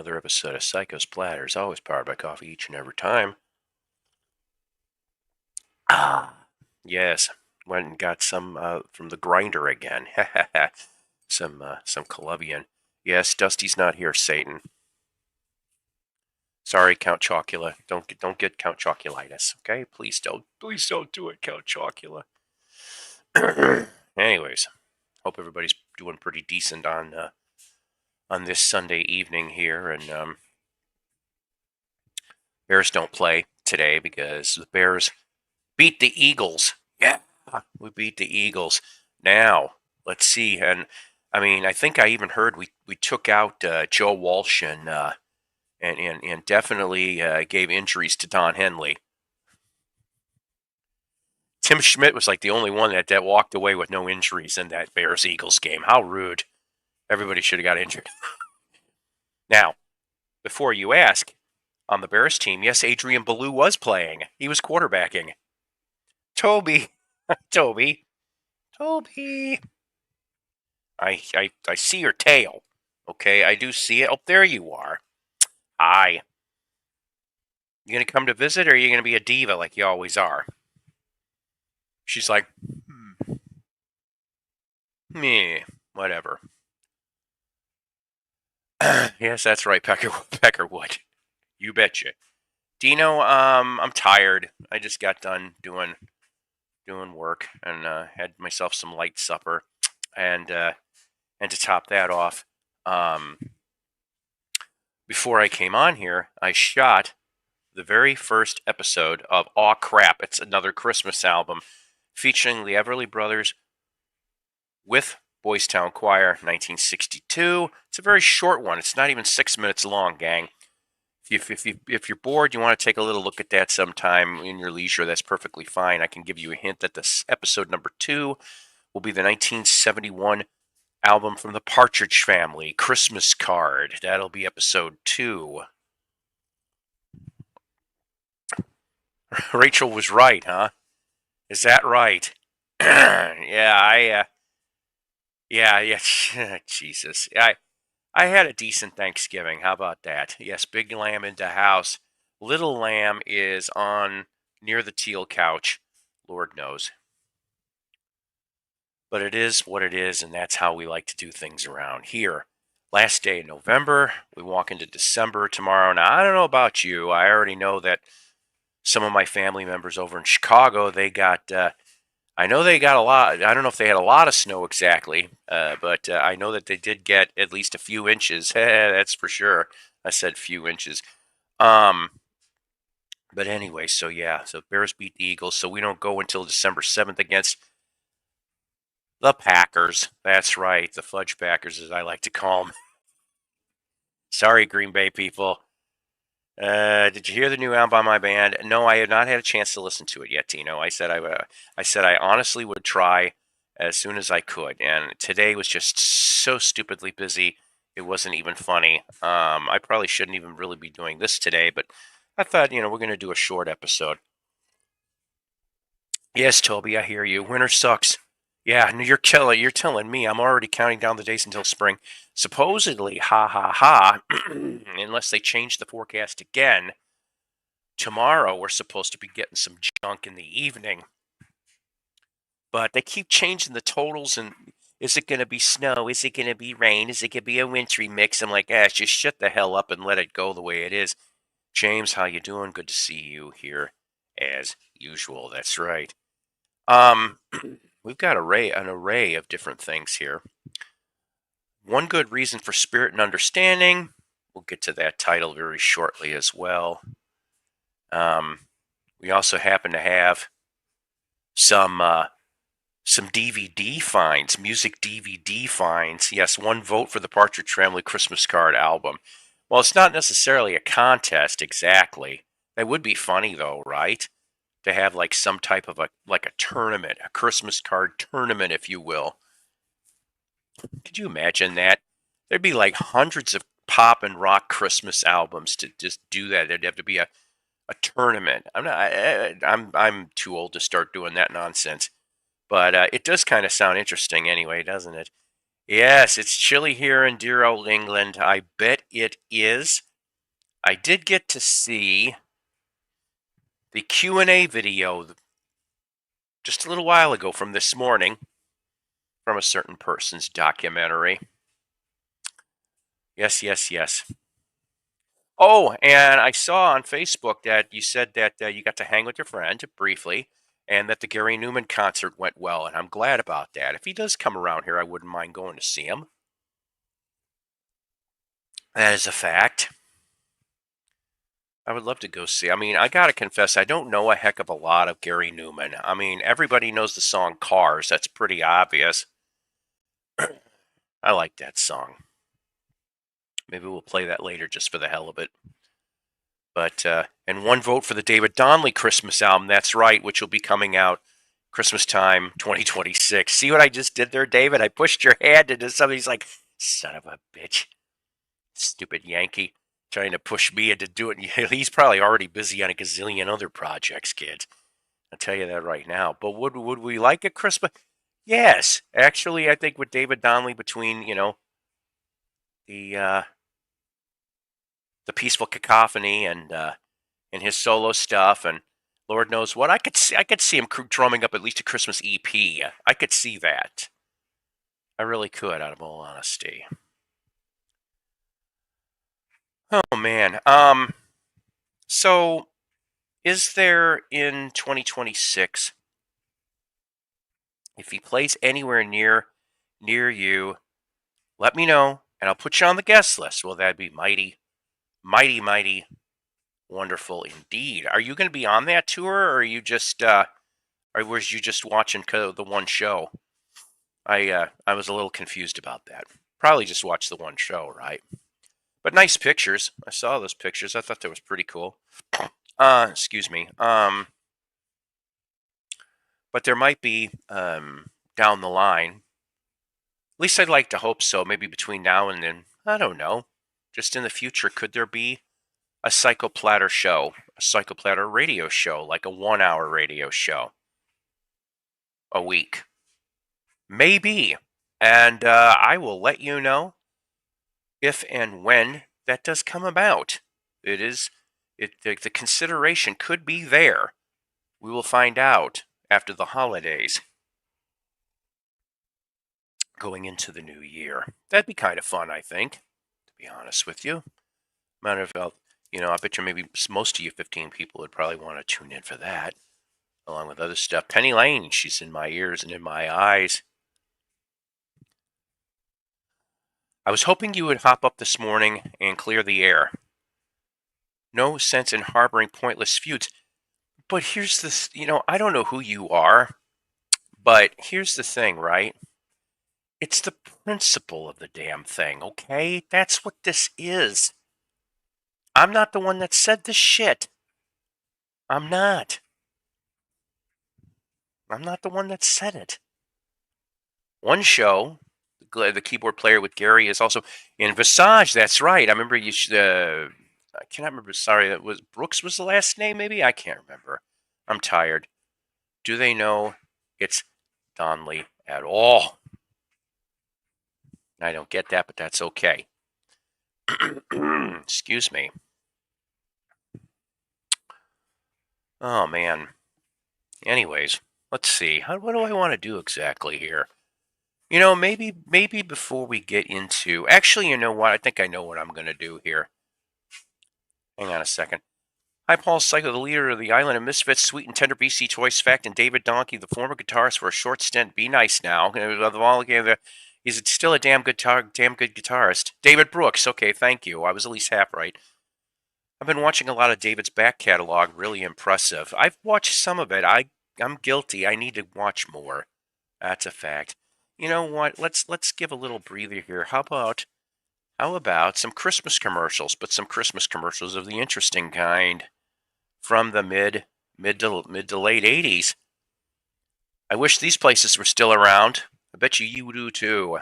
another episode of Psycho's Platters, always powered by coffee each and every time. Yes, went and got some from the grinder again. some Colombian. Yes, Dusty's not here, Satan. Sorry, Count Chocula. Don't get Count Choculitis, okay? Please don't do it, Count Chocula. Anyways, hope everybody's doing pretty decent on this Sunday evening here, and Bears don't play today because the Bears beat the Eagles. Yeah, we beat the Eagles. Now, let's see. And I mean, I think I even heard we took out Joe Walsh and definitely gave injuries to Don Henley. Tim Schmidt was like the only one that walked away with no injuries in that Bears-Eagles game. How rude. Everybody should have got injured. Now, before you ask, on the Bears team, yes, Adrian Ballou was playing. He was quarterbacking. Toby. Toby. I see your tail. Okay, I do see it. Oh, there you are. Hi. You gonna come to visit, or are you gonna be a diva like you always are? She's like, meh, whatever. Yes, that's right, Peckerwood. You betcha. Dino, I'm tired. I just got done doing work and had myself some light supper, and to top that off, before I came on here, I shot the very first episode of Aw Crap. It's another Christmas album featuring the Everly Brothers with Boys Town Choir, 1962. It's a very short one. It's not even 6 minutes long, gang. If you're bored, you want to take a little look at that sometime in your leisure, that's perfectly fine. I can give you a hint that this episode number 2 will be the 1971 album from the Partridge Family, Christmas Card. That'll be episode 2. Rachel was right, huh? Is that right? Yeah, Jesus. I had a decent Thanksgiving. How about that? Yes, Big Lamb into house. Little Lamb is on near the teal couch. Lord knows. But it is what it is, and that's how we like to do things around here. Last day of November. We walk into December tomorrow. Now, I don't know about you. I already know that some of my family members over in Chicago, they got I know they got a lot. I don't know if they had a lot of snow exactly, but I know that they did get at least a few inches. That's for sure. I said few inches. But anyway, so yeah, so Bears beat the Eagles, so we don't go until December 7th against the Packers. That's right, the Fudge Packers, as I like to call them. Sorry, Green Bay people. Did you hear the new album by my band? No, I have not had a chance to listen to it yet, Tino. I said I honestly would try as soon as I could, and today was just so stupidly busy. It wasn't even funny. I probably shouldn't even really be doing this today, but I thought, we're going to do a short episode. Yes, Toby, I hear you. Winter sucks. Yeah, no, you're telling me. I'm already counting down the days until spring. Supposedly, ha ha ha, unless they change the forecast again, tomorrow we're supposed to be getting some junk in the evening. But they keep changing the totals, and is it going to be snow? Is it going to be rain? Is it going to be a wintry mix? I'm like, just shut the hell up and let it go the way it is. James, how you doing? Good to see you here, as usual. That's right. We've got an array of different things here. One good reason for spirit and understanding. We'll get to that title very shortly as well. We also happen to have some DVD finds, music DVD finds. Yes, one vote for the Partridge Family Christmas Card album. Well, it's not necessarily a contest exactly. That would be funny though, right? To have like some type of a tournament, a Christmas card tournament, if you will. Could you imagine that? There'd be like hundreds of pop and rock Christmas albums to just do that. There'd have to be a tournament. I'm too old to start doing that nonsense. But it does kind of sound interesting anyway, doesn't it? Yes, it's chilly here in dear old England. I bet it is. I did get to see the Q&A video just a little while ago from this morning from a certain person's documentary. Yes, yes, yes. Oh, and I saw on Facebook that you said that you got to hang with your friend briefly and that the Gary Newman concert went well, and I'm glad about that. If he does come around here, I wouldn't mind going to see him. That is a fact. I would love to go see. I mean, I got to confess, I don't know a heck of a lot of Gary Newman. I mean, everybody knows the song Cars. That's pretty obvious. I like that song. Maybe we'll play that later just for the hell of it. But, and one vote for the David Donnelly Christmas album. That's right, which will be coming out Christmas time 2026. See what I just did there, David? I pushed your hand into something. He's like, son of a bitch. Stupid Yankee. Trying to push me into doing it. He's probably already busy on a gazillion other projects, kids. I'll tell you that right now. But would we like a Christmas? Yes. Actually, I think with David Donnelly between, the Peaceful Cacophony and his solo stuff and Lord knows what, I could see him drumming up at least a Christmas EP. I could see that. I really could, out of all honesty. Oh man. So is there in 2026, if he plays anywhere near you, let me know and I'll put you on the guest list. Well, that'd be mighty, mighty, mighty wonderful indeed. Are you going to be on that tour, or are you just or was you just watching the one show? I was a little confused about that. Probably just watched the one show, right? But nice pictures. I saw those pictures. I thought that was pretty cool. Excuse me. But there might be down the line. At least I'd like to hope so. Maybe between now and then. I don't know. Just in the future, could there be a Psychoplatter show, a Psychoplatter radio show, like a 1-hour radio show a week? Maybe. And I will let you know if and when that does come about. The consideration could be there. We will find out after the holidays, going into the new year. That'd be kind of fun, I think, to be honest with you. Matter of fact, I bet you maybe most of you 15 people would probably want to tune in for that, along with other stuff. Penny Lane, she's in my ears and in my eyes. I was hoping you would hop up this morning and clear the air. No sense in harboring pointless feuds. But here's this, I don't know who you are, but here's the thing, right? It's the principle of the damn thing, okay? That's what this is. I'm not the one that said this shit. I'm not. I'm not the one that said it. One show, the keyboard player with Gary is also in Visage. That's right. I remember you. I cannot remember. Sorry, that was Brooks. Was the last name? Maybe I can't remember. I'm tired. Do they know it's Donnelly at all? I don't get that, but that's okay. Excuse me. Oh man. Anyways, let's see. What do I want to do exactly here? Maybe before we get into... Actually, you know what? I think I know what I'm going to do here. Hang on a second. Hi, Paul Psycho, the leader of the Island of Misfits, Sweet and Tender BC Toys Fact, and David Donkey, the former guitarist for a short stint. Be nice now. He's still a damn good guitarist. David Brooks. Okay, thank you. I was at least half right. I've been watching a lot of David's back catalog. Really impressive. I've watched some of it. I'm guilty. I need to watch more. That's a fact. You know what? Let's give a little breather here. How about some Christmas commercials, but some Christmas commercials of the interesting kind from the mid to late 80s. I wish these places were still around. I bet you do too.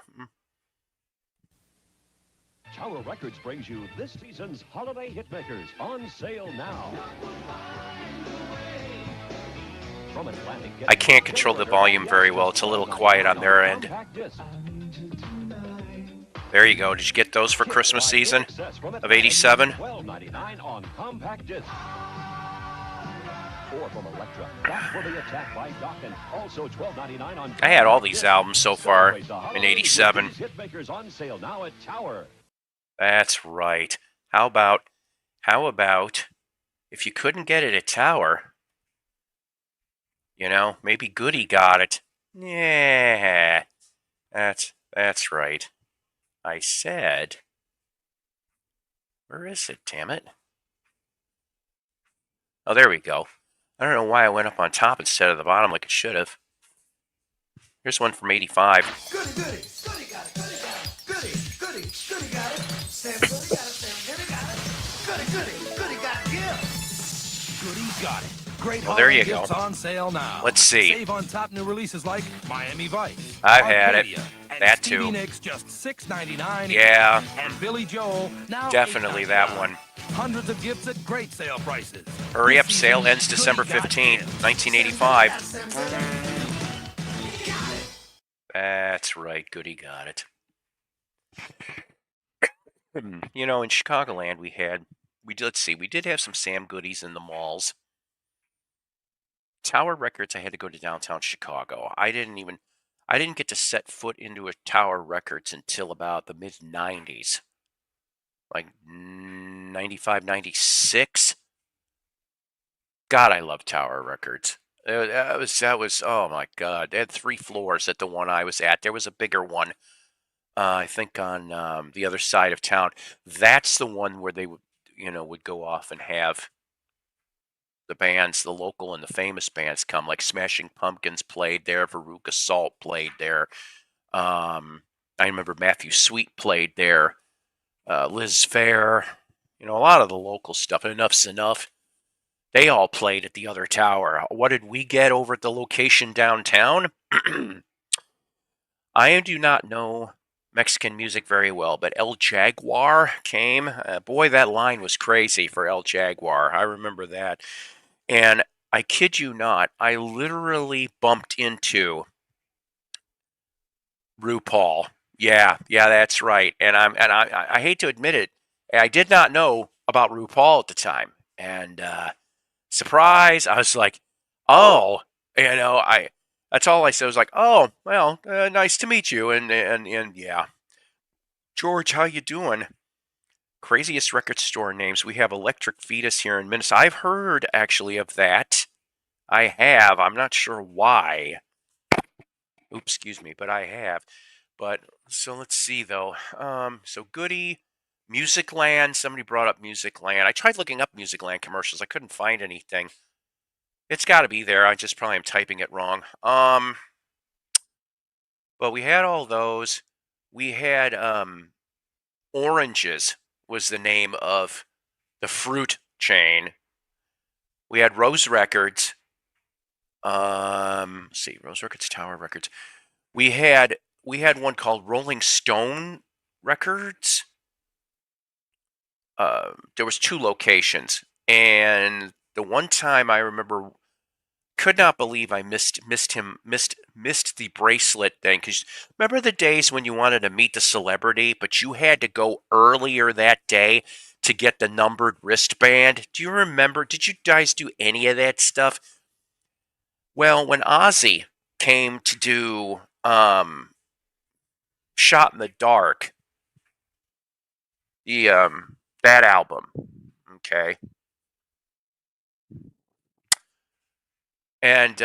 Tower Records brings you this season's holiday hitmakers, on sale now. I can't control the volume very well. It's a little quiet on their end. There you go. Did you get those for Christmas season of '87? $12.99 on compact disc. Or from Elektra, Back for the Attack by Doc, and also $12.99 on. I had all these albums so far Celebrate the in holidays with '87. these Hitmakers on sale now at Tower. That's right. How about if you couldn't get it at Tower, maybe Goody got it. Yeah, that's right. I said, where is it? Damn it! Oh, there we go. I don't know why I went up on top instead of the bottom like it should have. Here's one from '85. Goody, goody, goody got it, goody got it, goody, goody, goody got it. Sam Goody got it, Sam Goody got it. Goody, goody, goody got it, yeah. Goody got it. Great Well, there you holiday gifts go. on sale now. Let's see. Save on top new releases like Miami Vice. I've had it. Arcadia, and That Stevie too. Nicks just $6.99. Yeah, And Billy Joel now definitely that $8.99. one. Hundreds of gifts at great sale prices. Hurry up, This sale season, ends December Goody got 15th, gifts. 1985. Sam Goody got it. That's right, Goody got it. In Chicagoland we did have some Sam Goodies in the malls. Tower Records, I had to go to downtown Chicago. I didn't get to set foot into a Tower Records until about the mid 90s. Like 95, 96. God, I love Tower Records. That was oh my God. They had 3 floors at the one I was at. There was a bigger one, I think on the other side of town. That's the one where they would go off and have the bands, the local and the famous bands come, like Smashing Pumpkins played there, Veruca Salt played there. I remember Matthew Sweet played there, Liz Phair, a lot of the local stuff. Enough's Enough. They all played at the other tower. What did we get over at the location downtown? I do not know Mexican music very well, but El Jaguar came. Boy, that line was crazy for El Jaguar. I remember that. And I kid you not, I literally bumped into RuPaul. Yeah, that's right. And I hate to admit it, I did not know about RuPaul at the time. And surprise, I was like, oh, that's all I said. I was like, oh, well, nice to meet you. And yeah, George, how you doing? Craziest record store names. We have Electric Fetus here in Minnesota. I've heard actually of that. I have. I'm not sure why. Oops, excuse me, but I have. But so let's see though. So Goody, Musicland. Somebody brought up Musicland. I tried looking up Musicland commercials. I couldn't find anything. It's got to be there. I just probably am typing it wrong. But we had all those. We had Oranges was the name of the fruit chain. We had Rose Records. Let's see, Rose Records, Tower Records. We had one called Rolling Stone Records. There was 2 locations, and the one time I remember, could not believe I missed the bracelet thing. Because remember the days when you wanted to meet the celebrity, but you had to go earlier that day to get the numbered wristband? Do you remember? Did you guys do any of that stuff? Well, when Ozzy came to do Shot in the Dark, the that album, okay, and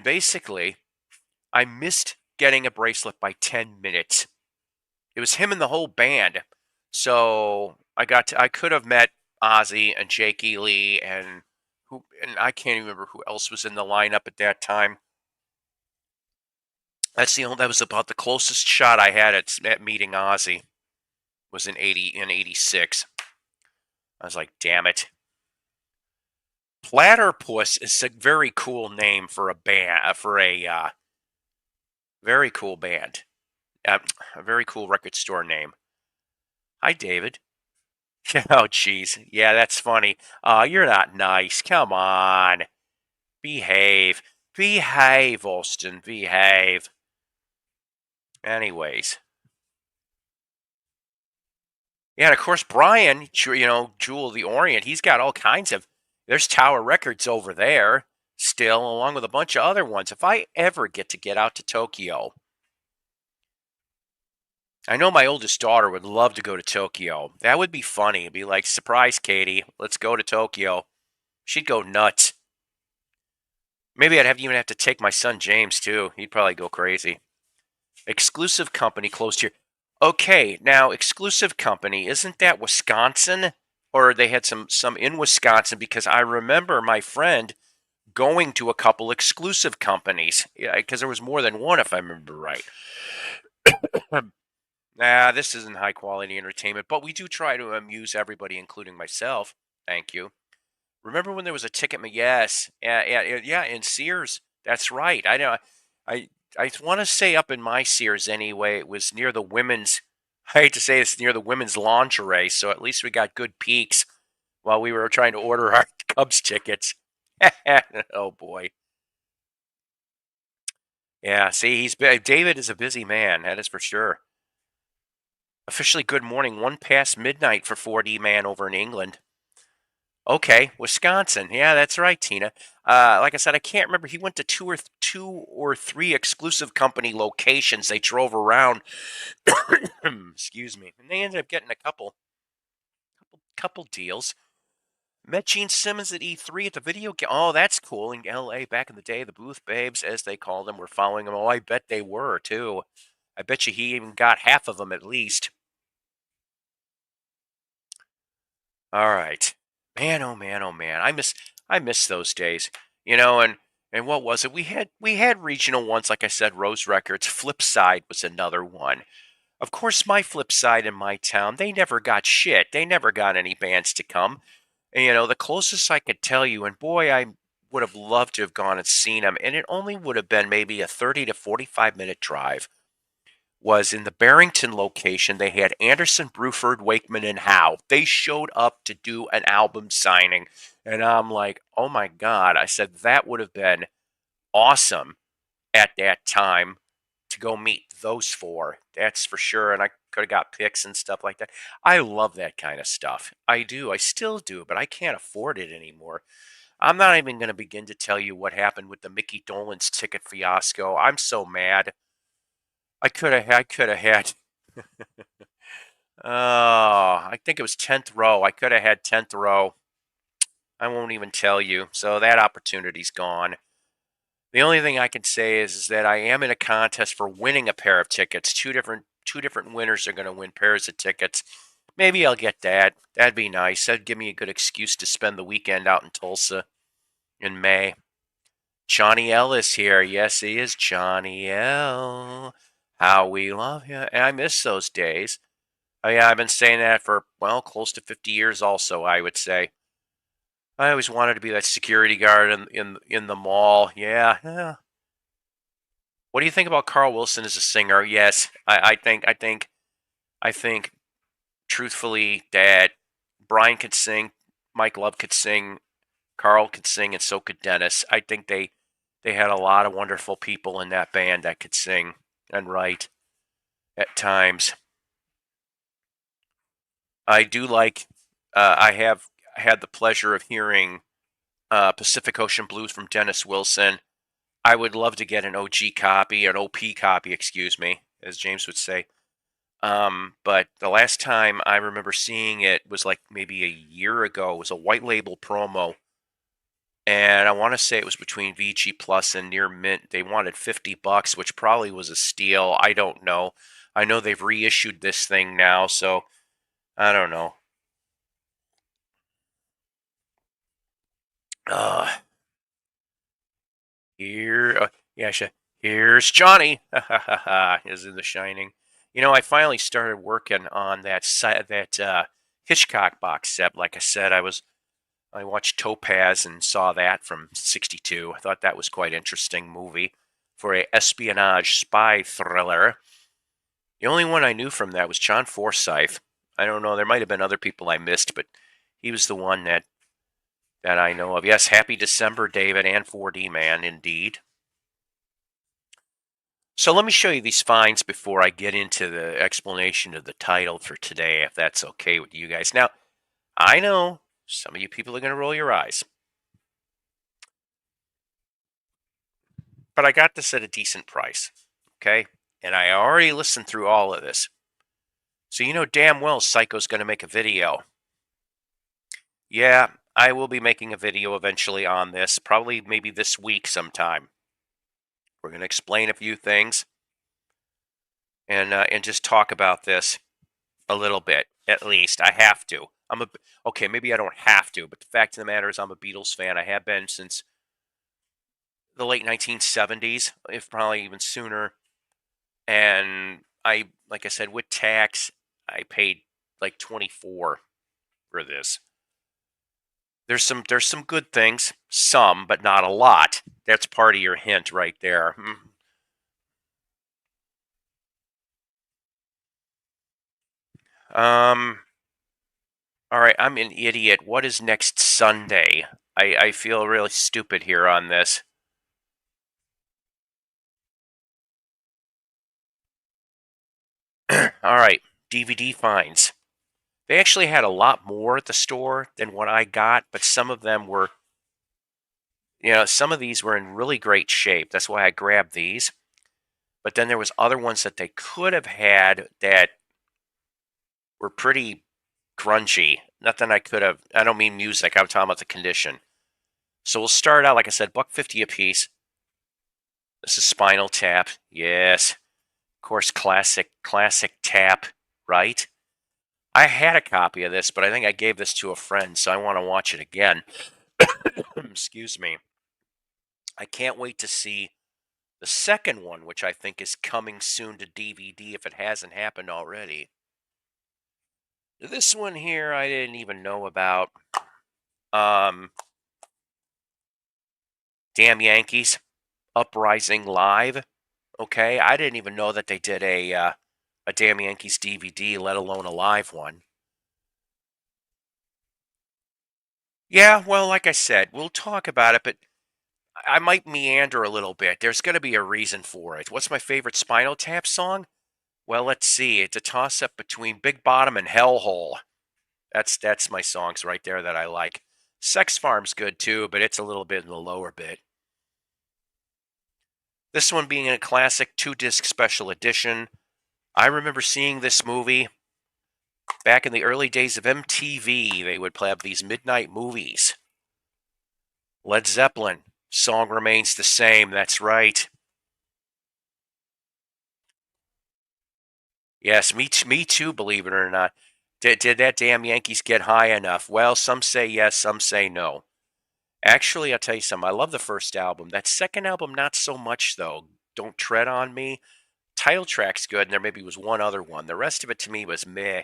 basically, I missed getting a bracelet by 10 minutes. It was him and the whole band, so I could have met Ozzy and Jake Lee and I can't even remember who else was in the lineup at that time. That was about the closest shot I had at meeting Ozzy. Was in '86. I was like, damn it. Platypus is a very cool name for a band, very cool band. A very cool record store name. Hi, David. Oh, jeez. Yeah, that's funny. You're not nice. Come on. Behave. Behave, Austin. Behave. Anyways. Yeah, and of course Brian, Jewel of the Orient, he's got all kinds of. There's Tower Records over there still, along with a bunch of other ones. If I ever get out to Tokyo, I know my oldest daughter would love to go to Tokyo. That would be funny. It'd be like, surprise, Katie, let's go to Tokyo. She'd go nuts. Maybe even have to take my son James too. He'd probably go crazy. Exclusive company closed here. Okay, now exclusive company, isn't that Wisconsin? Or they had some in Wisconsin, because I remember my friend going to a couple exclusive companies. Yeah, because there was more than one, if I remember right. Nah, this isn't high quality entertainment, but we do try to amuse everybody, including myself. Thank you. Remember when there was a ticket? Yes, yeah, in Sears. That's right. I know. I want to say up in my Sears anyway. It was near the women's. I hate to say it's near the women's lingerie, so at least we got good peeks while we were trying to order our Cubs tickets. Oh boy. Yeah, see, David is a busy man. That is for sure. Officially, good morning. 1 past midnight for 4D man over in England. Okay, Wisconsin. Yeah, that's right, Tina. Like I said, I can't remember. He went to two or three exclusive company locations. They drove around. Excuse me, and they ended up getting a couple deals. Met Gene Simmons at E3 at the video game. Oh, that's cool. In LA back in the day, the booth babes, as they called them, were following him. Oh, I bet they were too. I bet you he even got half of them at least. All right. Man, oh man, oh man. I miss those days. And what was it? We had regional ones, like I said, Rose Records. Flipside was another one. Of course, my Flipside in my town, they never got shit. They never got any bands to come. And, the closest I could tell you, and boy, I would have loved to have gone and seen them, and it only would have been maybe a 30 to 45-minute drive, was in the Barrington location. They had Anderson, Bruford, Wakeman, and Howe. They showed up to do an album signing. And I'm like, oh my God. I said, that would have been awesome at that time to go meet those four. That's for sure. And I could have got pics and stuff like that. I love that kind of stuff. I do. I still do, but I can't afford it anymore. I'm not even going to begin to tell you what happened with the Mickey Dolenz ticket fiasco. I'm so mad. I could have had. Oh, I think it was 10th row. I could have had 10th row. I won't even tell you. So that opportunity's gone. The only thing I can say is that I am in a contest for winning a pair of tickets. Two different winners are going to win pairs of tickets. Maybe I'll get that. That'd be nice. That'd give me a good excuse to spend the weekend out in Tulsa in May. Johnny L is here. Yes, he is Johnny L. How we love you. And I miss those days. Oh, yeah, I've been saying that for, well, close to 50 years also, I would say. I always wanted to be that security guard in the mall. Yeah. What do you think about Carl Wilson as a singer? Yes, I think truthfully that Brian could sing, Mike Love could sing, Carl could sing, and so could Dennis. I think they had a lot of wonderful people in that band that could sing and write at times. I do like. I have had the pleasure of hearing Pacific Ocean Blues from Dennis Wilson. I would love to get an OG copy, an OP copy, excuse me, as James would say. But the last time I remember seeing it was like maybe a year ago. It was a white label promo. And I want to say it was between VG Plus and Near Mint. They wanted $50, which probably was a steal. I don't know. I know they've reissued this thing now, so I don't know. Here's Johnny. Is in The Shining. I finally started working on that Hitchcock box set. Like I said, I watched Topaz and saw that from '62. I thought that was quite interesting movie for a espionage spy thriller. The only one I knew from that was John Forsythe. I don't know. There might have been other people I missed, but he was the one that I know of. Yes, happy December, David, and 4D man, indeed. So let me show you these finds before I get into the explanation of the title for today, if that's okay with you guys. Now, I know some of you people are going to roll your eyes, but I got this at a decent price, okay? And I already listened through all of this. So you know damn well Psycho's going to make a video. Yeah, I will be making a video eventually on this, probably maybe this week sometime. We're going to explain a few things and just talk about this a little bit, at least. I have to. Okay, maybe I don't have to, but the fact of the matter is I'm a Beatles fan. I have been since the late 1970s, if probably even sooner. And like I said, with tax, I paid like 24 for this. There's some good things, some, but not a lot. That's part of your hint right there. All right, I'm an idiot. What is next Sunday? I feel really stupid here on this. All right, DVD finds. They actually had a lot more at the store than what I got, but some of them were, some of these were in really great shape. That's why I grabbed these. But then there was other ones that they could have had that were pretty grungy. Nothing I could have. I don't mean music. I'm talking about the condition. So we'll start out, like I said, $1.50 a piece. This is Spinal Tap. Yes. Of course, classic tap, right? I had a copy of this, but I think I gave this to a friend, so I want to watch it again. Excuse me. I can't wait to see the second one, which I think is coming soon to DVD if it hasn't happened already. This one here I didn't even know about. Damn Yankees, Uprising Live. Okay, I didn't even know that they did a Damn Yankees DVD, let alone a live one. Yeah, well, like I said, we'll talk about it, but I might meander a little bit. There's going to be a reason for it. What's my favorite Spinal Tap song? Well, let's see. It's a toss-up between Big Bottom and Hellhole. That's my songs right there that I like. Sex Farm's good too, but it's a little bit in the lower bit. This one being a classic 2-disc special edition. I remember seeing this movie back in the early days of MTV. They would play up these midnight movies. Led Zeppelin, Song Remains the Same. That's right. Yes, me too, believe it or not. Did that damn Yankees get high enough? Well, some say yes, some say no. Actually, I'll tell you something. I love the first album. That second album, not so much, though. Don't Tread on Me. Title track's good, and there maybe was one other one. The rest of it to me was meh.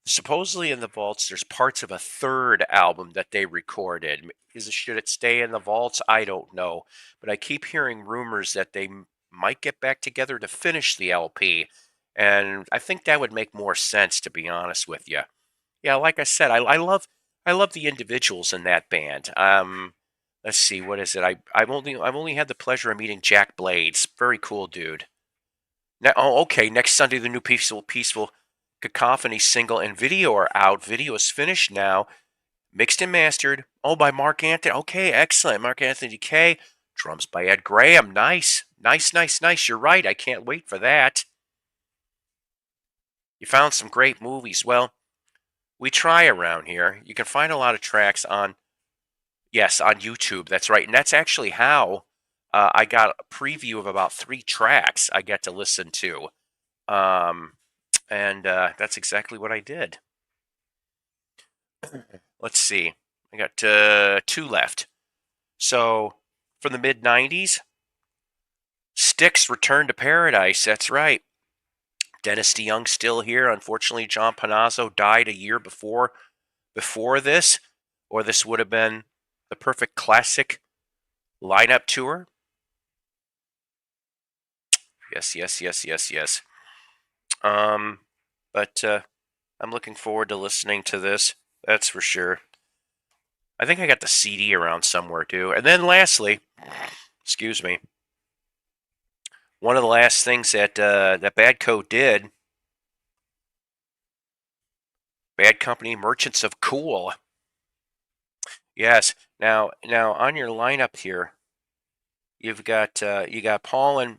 Supposedly in the vaults, there's parts of a third album that they recorded. Should it stay in the vaults? I don't know. But I keep hearing rumors that they might get back together to finish the LP. And I think that would make more sense, to be honest with you. Yeah, like I said, I love the individuals in that band. Let's see, what is it? I've only had the pleasure of meeting Jack Blades. Very cool dude. Now, okay. Next Sunday, the new Peaceful Cacophony single and video are out. Video is finished now, mixed and mastered. Oh, by Mark Anthony. Okay, excellent. Mark Anthony K. Drums by Ed Graham. Nice. You're right. I can't wait for that. You found some great movies. Well, we try around here. You can find a lot of tracks on YouTube. That's right. And that's actually how I got a preview of about 3 tracks I get to listen to. And that's exactly what I did. Let's see. I got 2 left. So, from the mid-90s, Styx, Return to Paradise. That's right. Dennis DeYoung still here. Unfortunately, John Panazzo died a year before this, or this would have been the perfect classic lineup tour. Yes. But I'm looking forward to listening to this. That's for sure. I think I got the CD around somewhere too. And then lastly, excuse me, One of the last things that that Badco did, Bad Company Merchants of Cool. Yes. Now on your lineup here, you've got you got Paul and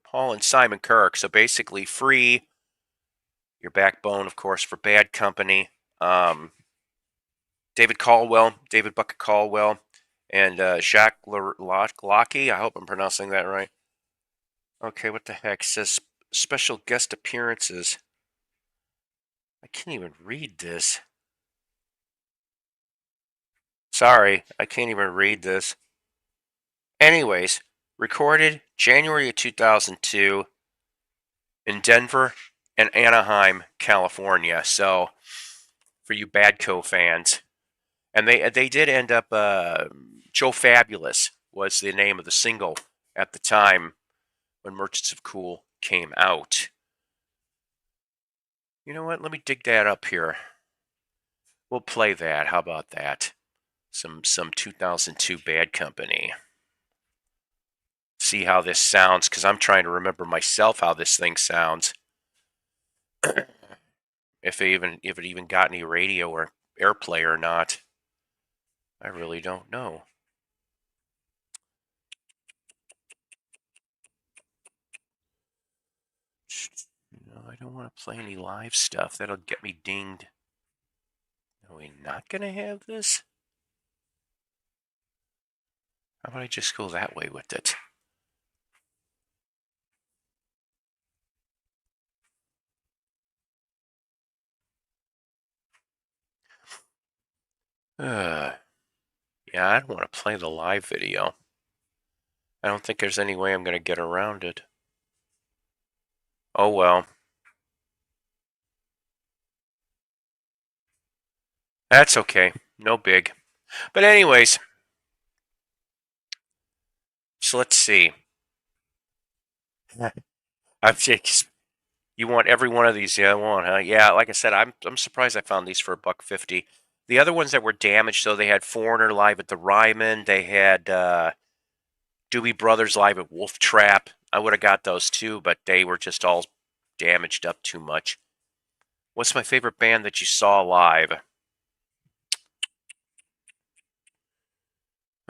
Paul and Simon Kirk. So basically, Free, your backbone, of course, for Bad Company. David Caldwell, David Bucket Caldwell, and Jacques Lockie. I hope I'm pronouncing that right. Okay, what the heck? It says special guest appearances. I can't even read this. Sorry, I can't even read this. Anyways, recorded January of 2002 in Denver and Anaheim, California. So, for you Badco fans, and they did end up. Joe Fabulous was the name of the single at the time when Merchants of Cool came out. You know what? Let me dig that up here. We'll play that. How about that? Some 2002 Bad Company. See how this sounds, because I'm trying to remember myself how this thing sounds. if it even got any radio or airplay or not, I really don't know. No, I don't want to play any live stuff. That'll get me dinged. Are we not going to have this? How about I just go that way with it? Yeah, I don't want to play the live video. I don't think there's any way I'm going to get around it. Oh well. That's okay. No big. But anyways, so let's see. You want every one of these? Yeah, I want, huh? Yeah, like I said, I'm surprised I found these for $1.50. The other ones that were damaged, so they had Foreigner live at the Ryman. They had Doobie Brothers live at Wolf Trap. I would have got those too, but they were just all damaged up too much. What's my favorite band that you saw live?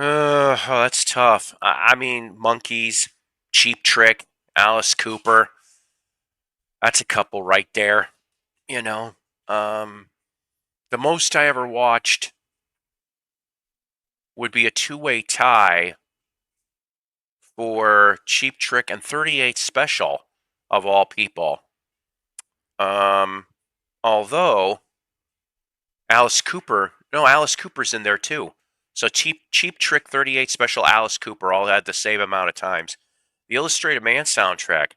Oh, that's tough. I mean, Monkees, Cheap Trick, Alice Cooper. That's a couple right there. You know, the most I ever watched would be a two-way tie for Cheap Trick and 38 Special, of all people. Although Alice Cooper's in there too. So Cheap Trick, 38 Special, Alice Cooper all had the same amount of times. The Illustrated Man soundtrack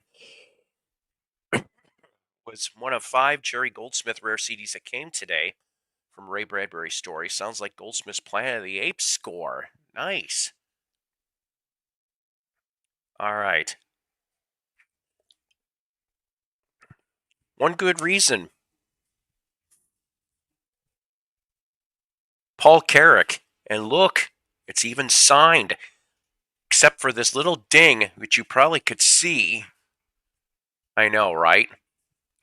was one of 5 Jerry Goldsmith rare CDs that came today from Ray Bradbury's story. Sounds like Goldsmith's Planet of the Apes score. Nice. All right. One good reason. Paul Carrack. And look, it's even signed. Except for this little ding, which you probably could see. I know, right?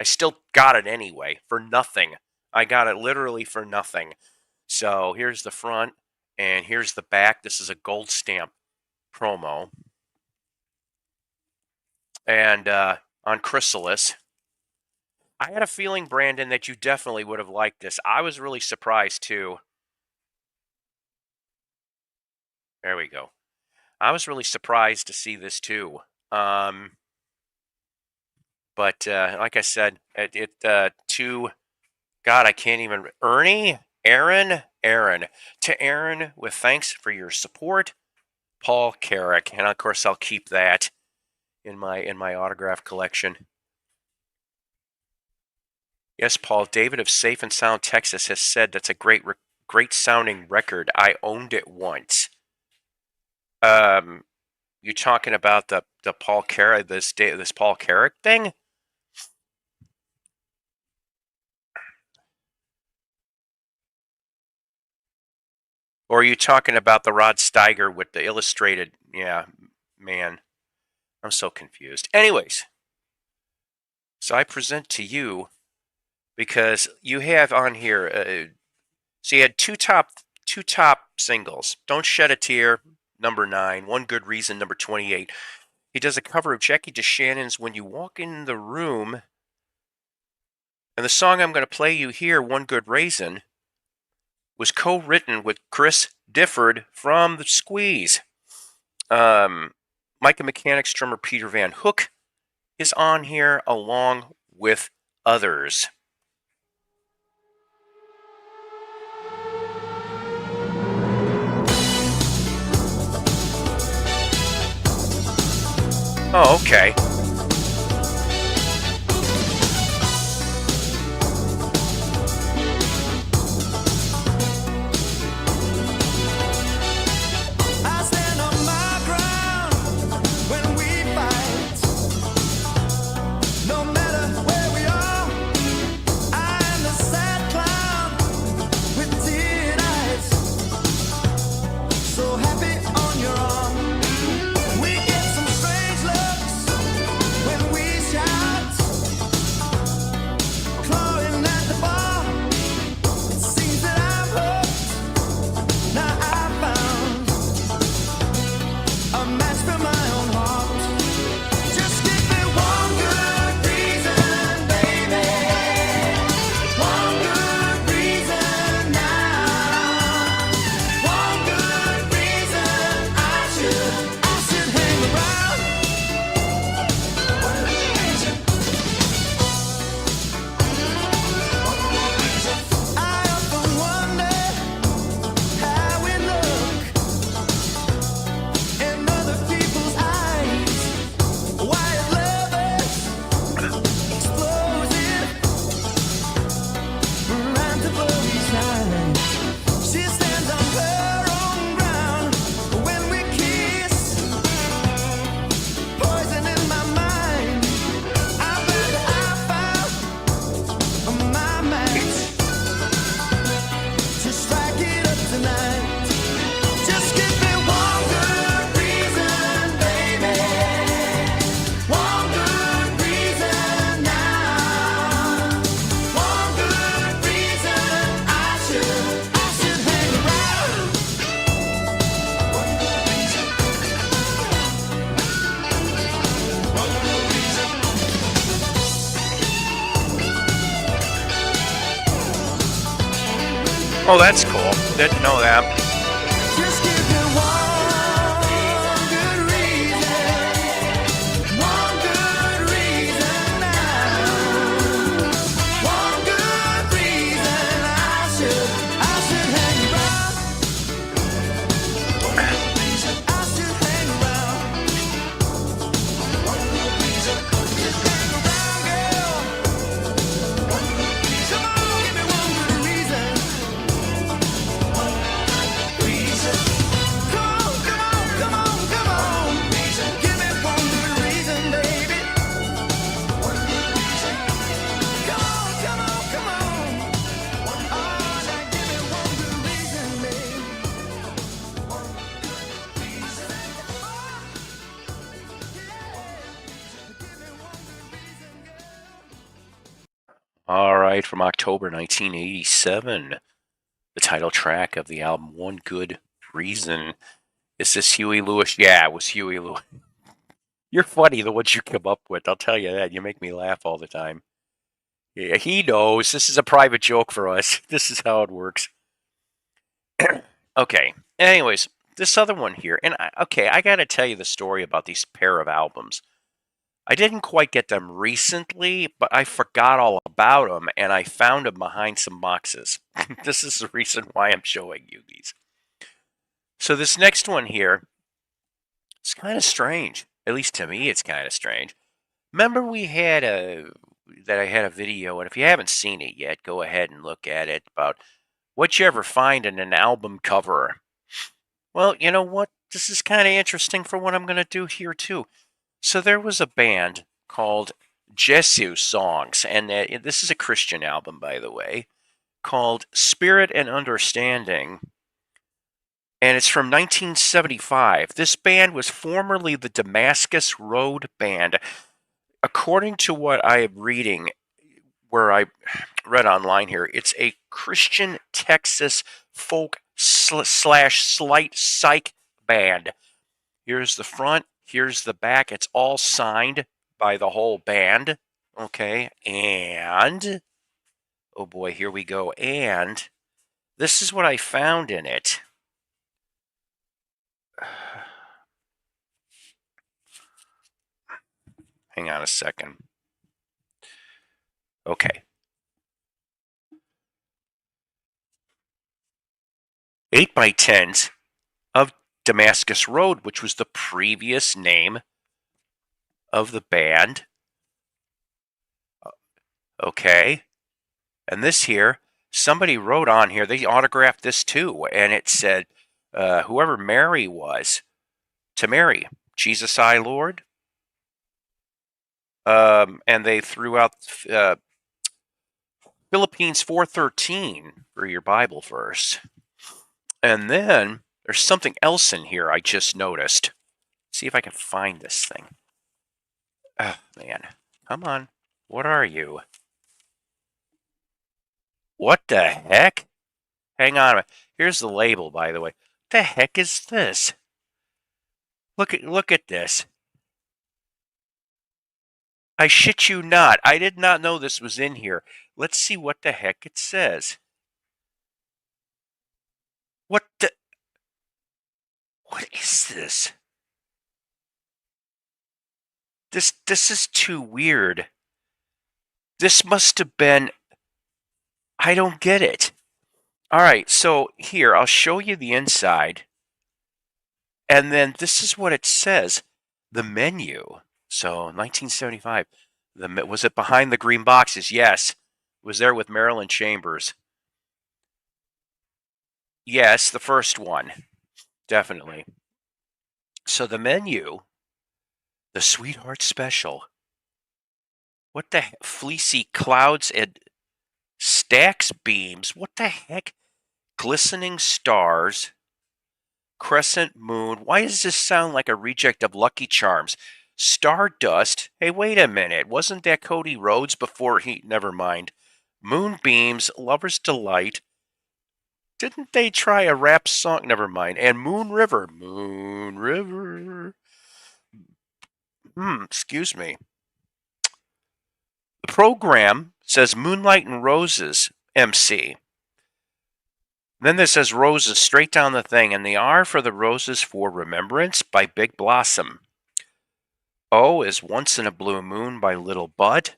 I still got it anyway, for nothing. I got it literally for nothing. So here's the front, and here's the back. This is a gold stamp promo. And on Chrysalis. I had a feeling, Brandon, that you definitely would have liked this. I was really surprised, too. There we go. I was really surprised to see this, too. But like I said, to God, I can't even. Aaron. To Aaron, with thanks for your support, Paul Carrack, and of course I'll keep that in my autograph collection. Yes, Paul. David of Safe and Sound, Texas, has said that's a great sounding record. I owned it once. You talking about the Paul Carrack this Paul Carrack thing? Or are you talking about the Rod Steiger with the illustrated? Yeah, man. I'm so confused. Anyways, so I present to you because you have on here. So you had two top singles. Don't Shed a Tear, number 9. One Good Reason, number 28. He does a cover of Jackie DeShannon's When You Walk in the Room. And the song I'm going to play you here, One Good Reason, was co-written with Chris Difford from the Squeeze. Micah Mechanic's drummer Peter Van Hook is on here along with others. Oh, okay. I stand on my ground when we fight. No matter where we are, I am the sad clown with teared eyes. So happy on your arm. We get some strange looks when we shout. Clawing at the bar, it seems that I'm hooked. Now I found a match for my own heart. Just give me one good reason, baby. One good reason now. One good reason I should hang around. One good reason. I often wonder how we look in other people's eyes. White lovers, explosive, rhyme to bloody silence. She stands on her own ground when we kiss. Poison in my mind. I bet I found my match to strike it up tonight. Just give me one good reason, baby. One good reason now. One good reason I should hang around. One good reason. One good reason. Oh, that's cool. Didn't know that. Just give me one good reason. One good reason now. One good reason I should hang around. One good reason I should hang around. One good reason. Just hang around, girl. One good reason. Come on, give me one good reason. Reason. Come on, come on, come on, come on. Reason. Give me one good reason, baby. One good reason. Come on, come on, come on. Oh, now give me one good reason, baby. One good reason. Give me one good reason, girl. All right, from October 1987, the title track of the album One Good Reason. Is this Huey Lewis? Yeah, it was Huey Lewis. You're funny, the ones you come up with. I'll tell you that. You make me laugh all the time. Yeah, he knows. This is a private joke for us. This is how it works. Okay. Anyways, this other one here. And I got to tell you the story about these pair of albums. I didn't quite get them recently, but I forgot all about them, and I found them behind some boxes. This is the reason why I'm showing you these. So this next one here, it's kind of strange. At least to me, it's kind of strange. Remember I had a video, and if you haven't seen it yet, go ahead and look at it, about what you ever find in an album cover. Well, you know what? This is kind of interesting for what I'm going to do here, too. So there was a band called Jesus Songs, and this is a Christian album, by the way, called Spirit and Understanding. and it's from 1975. This band was formerly the Damascus Road Band. According to what I am reading, where I read online here, it's a Christian Texas folk slash slight psych band. Here's the front, here's the back. It's all signed by the whole band. Okay, and oh boy, here we go. And this is what I found in it. Hang on a second. Okay. 8x10s of Damascus Road, which was the previous name of the band. Okay. And this here, somebody wrote on here, they autographed this too, and it said, whoever Mary was, to Mary, Jesus I Lord. And they threw out Philippines 4:13 for your Bible verse. And then there's something else in here I just noticed. See if I can find this thing. Oh, man. Come on. What are you? What the heck? Hang on. Here's the label, by the way. What the heck is this? Look at this. I shit you not. I did not know this was in here. Let's see what the heck it says. What is this? This is too weird. This must have been... I don't get it. All right, so here, I'll show you the inside. And then this is what it says. The menu. So, 1975. Was it behind the green boxes? Yes. It was there with Marilyn Chambers. Yes, the first one. Definitely. So the menu, the Sweetheart Special. What the heck? Fleecy clouds and stacks beams. What the heck? Glistening stars. Crescent moon. Why does this sound like a reject of Lucky Charms? Stardust. Hey, wait a minute. Wasn't that Cody Rhodes before he... Never mind. Moonbeams. Lover's Delight. Didn't they try a rap song? Never mind. And Moon River. Moon River. Excuse me. The program says Moonlight and Roses, MC. Then there says Roses straight down the thing, and the R for the Roses for Remembrance by Big Blossom. O is Once in a Blue Moon by Little Bud.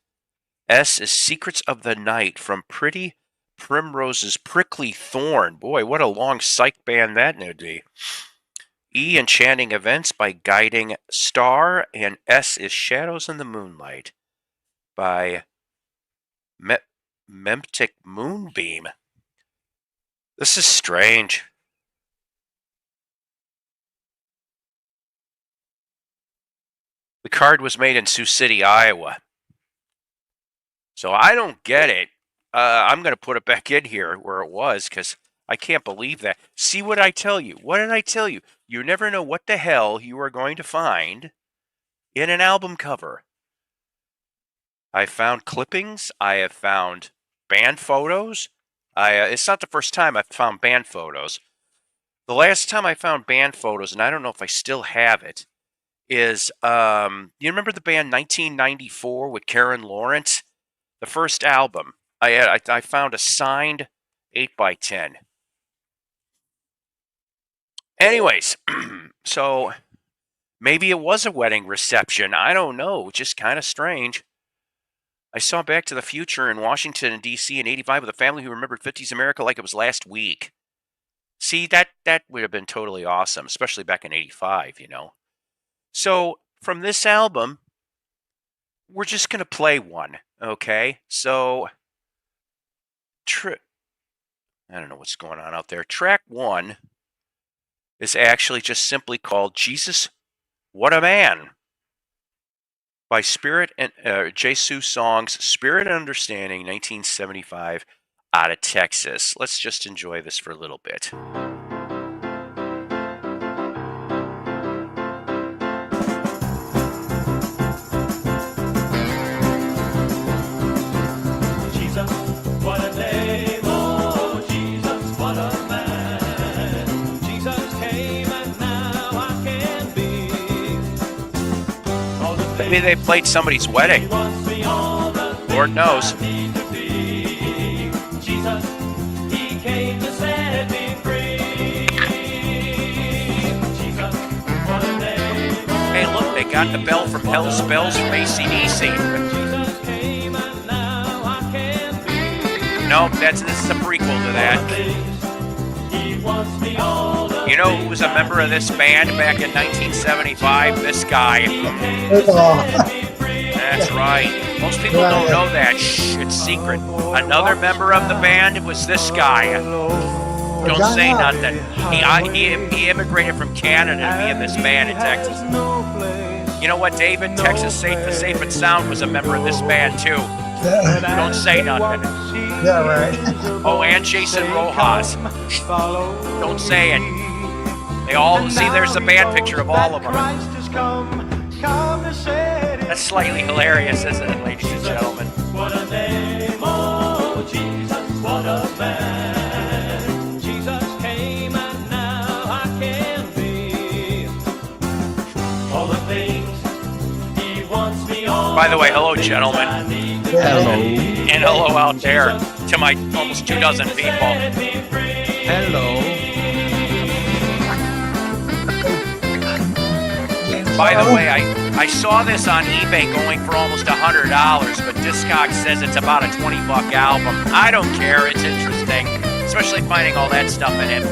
S is Secrets of the Night from Pretty Primrose's Prickly Thorn. Boy, what a long psych band that would be. E, Enchanting Events by Guiding Star. And S is Shadows in the Moonlight by Memptic Moonbeam. This is strange. The card was made in Sioux City, Iowa. So I don't get it. I'm going to put it back in here where it was because I can't believe that. See what I tell you? What did I tell you? You never know what the hell you are going to find in an album cover. I found clippings. I have found band photos. It's not the first time I've found band photos. The last time I found band photos, and I don't know if I still have it, is, you remember the band 1994 with Karen Lawrence? The first album. I found a signed 8x10. Anyways, so maybe it was a wedding reception. I don't know. Just kind of strange. I saw Back to the Future in Washington and D.C. in 85 with a family who remembered 50s America like it was last week. See, that would have been totally awesome, especially back in 85, you know. So, from this album, we're just going to play one, okay? So, I don't know what's going on out there. Track 1 is actually just simply called Jesus, What a Man, by Spirit and Jesus Songs, Spirit and Understanding, 1975, out of Texas. Let's just enjoy this for a little bit. Maybe they played somebody's wedding. Lord knows. Hey, look, they got the bell from Hell's Bells from AC/DC. Nope, this is a prequel to that. You know who was a member of this band back in 1975? This guy. That's right. Most people don't know that. Shh, it's secret. Another member of the band was this guy. Don't say nothing. He immigrated from Canada to be in this band in Texas. You know what, David? Texas Safe and Sound was a member of this band too. Don't say nothing. Yeah, right. Oh, and Jason Rojas. Don't say it. They all see. There's a band picture of all of them. That's slightly hilarious, isn't it, ladies and gentlemen? What a name, oh Jesus, what a man. Jesus came and now I can be all the things he wants me all. By the way, hello, gentlemen. Hello. And hello out there to my almost 24 people. Hello. By the way, I saw this on eBay going for almost $100, but Discogs says it's about a $20 album. I don't care. It's interesting, especially finding all that stuff in it.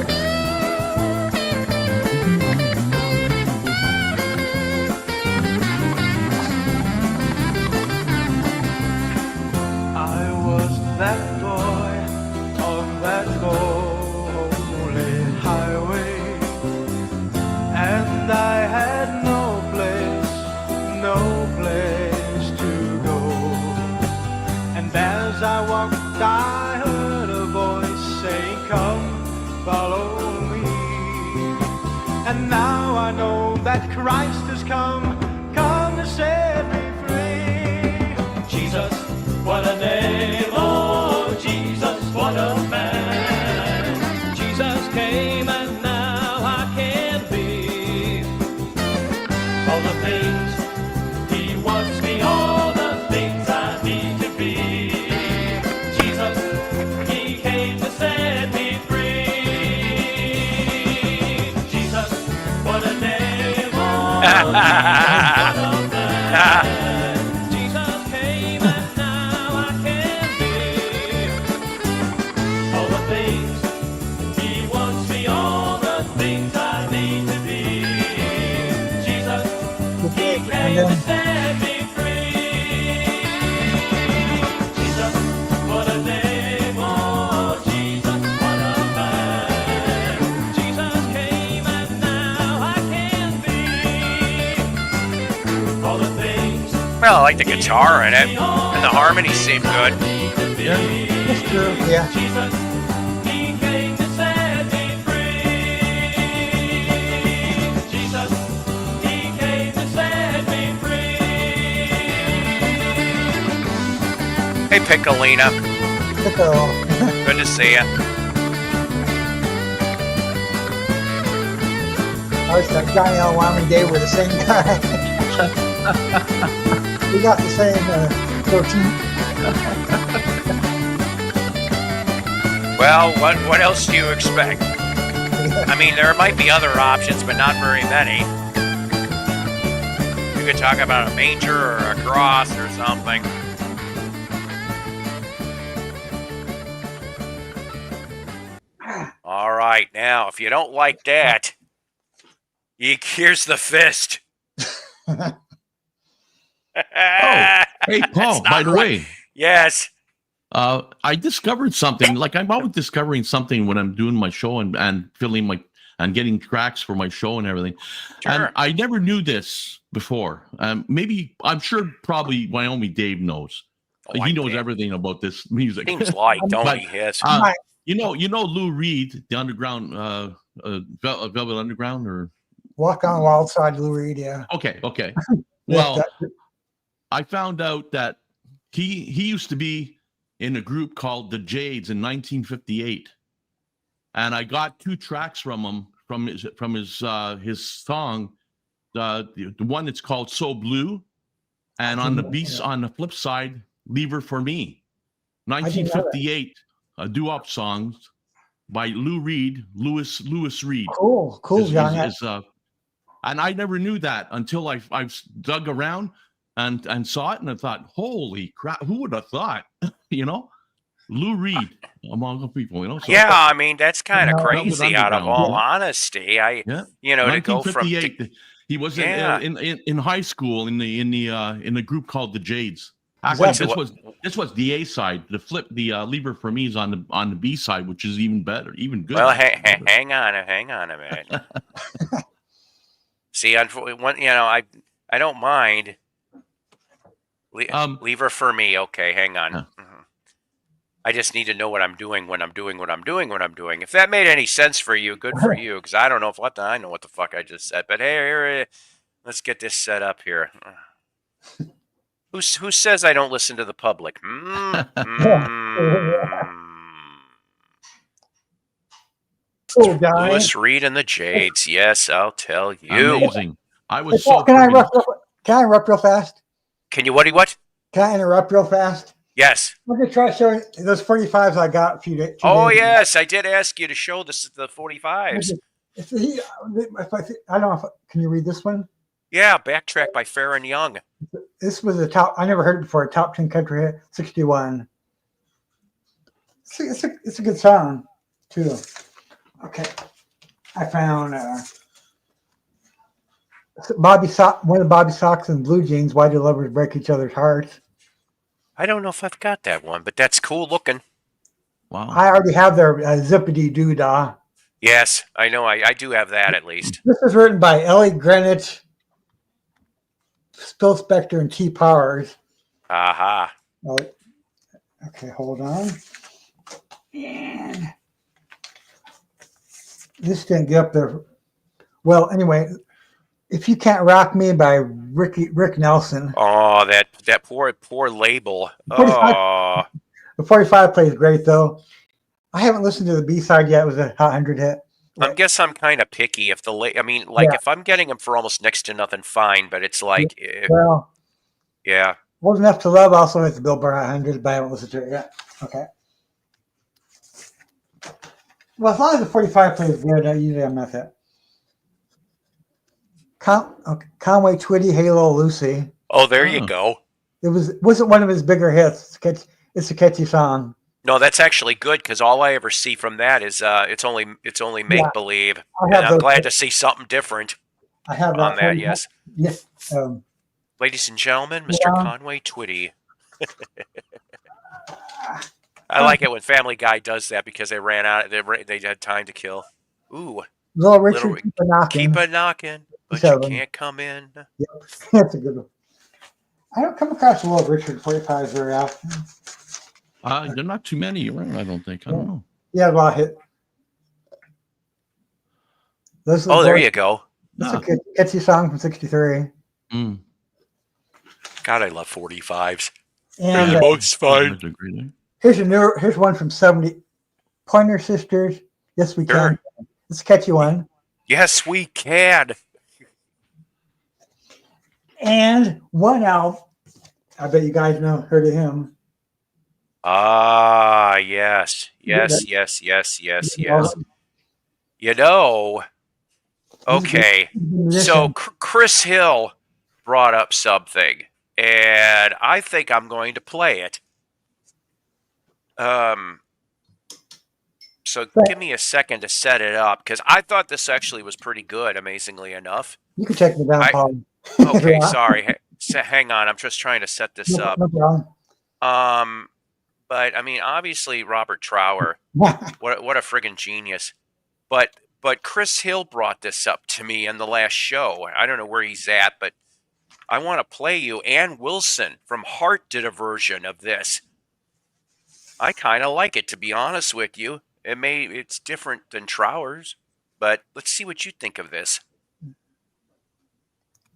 I was that boy on that lonely highway, and I had no place to go. And as I walked, I heard a voice saying, "Come, follow me." And now I know that Christ has come to set me free. Jesus, what a name, oh Jesus, what a man. Jesus came and now I can be all the things he wants me, all the things I need to be. Jesus, he came to set me free. Jesus, what a name, oh Jesus, what a man. Jesus came and now I can be all the things he wants me, all the things I need to be. Jesus, he came to set me free. Jesus, what a name, oh Jesus, what a man. Jesus came and now I can be all the things. Well, I like the guitar in it, and the harmonies seem good. That's true. Yeah. Jesus, he came to set me free. Jesus, he came to set me free. Hey, Piccolina. Pickle. Good to see you. I was that Johnny L. Wyoming Day with the same guy. We got the same protein. Well, what else do you expect? I mean, there might be other options, but not very many. You could talk about a manger or a cross or something. All right, now, if you don't like that, here's the fist. Oh, hey, Paul, by the way, Yes. I discovered something. Like, I'm always discovering something when I'm doing my show and filling and getting tracks for my show and everything. Sure. And I never knew this before. Maybe, I'm sure probably Wyoming Dave knows. Oh, He I knows do. everything about this music. Seems like, don't But, he? Yes. you know Lou Reed, the underground, Velvet Underground, or Walk on Wild Side, Lou Reed. Yeah. okay. Yeah, Well, that- I found out that he used to be in a group called the Jades in 1958, and I got 2 tracks from him from his song, the one that's called "So Blue," And on the flip side, Leave Her for Me, 1958, doo-wop songs by Lou Reed, Louis Reed. Cool, John. And I never knew that until I dug around and saw it, and I thought, holy crap, who would have thought? Lou Reed, among other people, So, yeah, I mean, that's kind of Velvet crazy out of Underground, all honesty. To go from 1958, he was in high school in the group called the Jades. Actually, this was the A side. The Leave Her for Me is on the B side, which is even better, even good. Well, hang on a minute. See, I don't mind. Leave Her for Me. Okay, hang on. Mm-hmm. I just need to know what I'm doing when I'm doing what I'm doing when I'm doing. If that made any sense for you, good for you. Because I don't know I know what the fuck I just said. But hey, let's get this set up here. Who says I don't listen to the public? Louis Reed and the Jades. Yes, I'll tell you. Amazing. I was Can I interrupt real fast? Can you what? Can I interrupt real fast? Yes. I'm going to try showing those 45s I got a few days Oh, yes. I did ask you to show the 45s. I don't know. Can you read this one? Yeah, Backtrack by Farron Young. This was a top, I never heard it before, a top 10 country hit, 61. It's a good song, too. Okay. I found one of Bobby Sox and Blue Jeans, Why Do Lovers Break Each Other's Hearts? I don't know if I've got that one, but that's cool looking. Wow. I already have their Zippity Doo Dah. Yes, I know. I do have that at least. This is written by Ellie Greenwich, Phil Spector, and T. Powers. Aha. Oh, okay, hold on. And this didn't get up there. Well, anyway, If You Can't Rock Me by Rick Nelson. Oh, that poor label. Oh. The 45 plays great, though. I haven't listened to the B-side yet. It was a Hot 100 hit. I guess I'm kind of picky. If if I'm getting them for almost next to nothing, fine. But it's like, yeah. Old Enough to Love also hits the Billboard Hot 100, but I haven't listened to it yet. Okay. Well, as long as the 45 plays good, usually I'm with it. Conway Twitty, Halo Lucy. Oh, there you go. It wasn't one of his bigger hits. It's a catchy song. No, that's actually good because all I ever see from that is it's only make believe. And I'm glad to see something different. I have on that. Yes. Yes. Ladies and gentlemen, Mr. Conway Twitty. I like it when Family Guy does that because they ran out. They had time to kill. Ooh. Little Richard, Keep a Knocking. Keep a knocking, but you can't come in. Yep. That's a good one. I don't come across Little Richard 45s very often. There are not too many around, I don't think. I don't know. Yeah, a lot hit. There you go. That's a catchy song from 63. Mm. God, I love 45s. And They're the most fun. Here's one from 70. Pointer Sisters. Yes, We Can. It's a catchy one. Yes, we can. And one album. I bet you guys heard of him. Ah, yes. Okay. So Chris Hill brought up something, and I think I'm going to play it. So give me a second to set it up, because I thought this actually was pretty good, amazingly enough. You can check me down, Paul. Okay, sorry. Hang on. I'm just trying to set this up. No problem. But I mean, obviously Robert Trower, what a friggin' genius. But Chris Hill brought this up to me in the last show. I don't know where he's at, but I want to play you. Ann Wilson from Heart did a version of this. I kind of like it, to be honest with you. It's different than Trower's, but let's see what you think of this.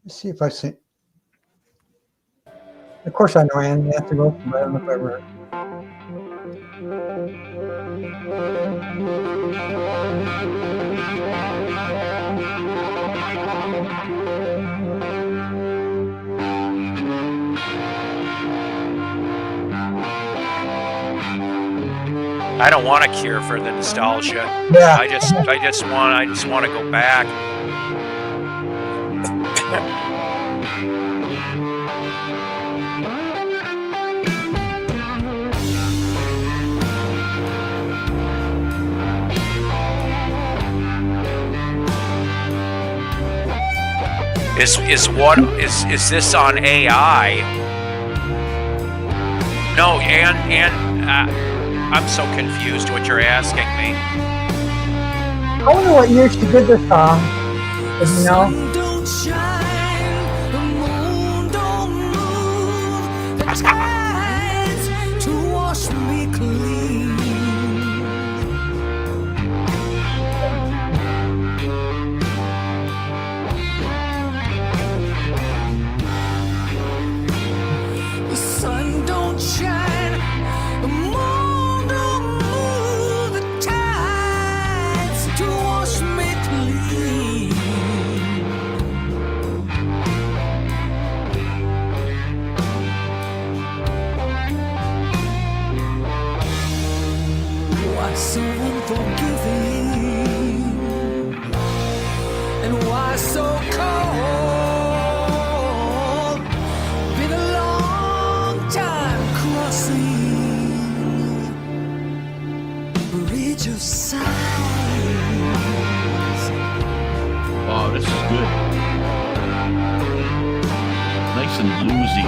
Let's see if I see. Of course, I know Ann Wilson, but I don't know if I ever. I don't want a cure for the nostalgia. Yeah. I just want to go back. Is this on AI? No, and I'm so confused what you're asking me. I wonder what year she did this song. Does you know? Sun don't shine, the moon don't move, the tides to wash me clean. The sun don't shine, the moon don't move, the tides to wash me clean. Why so unforgiving? And why so cold? Been a long time crossing bridge of sighs. Oh, this is good. Nice and bluesy.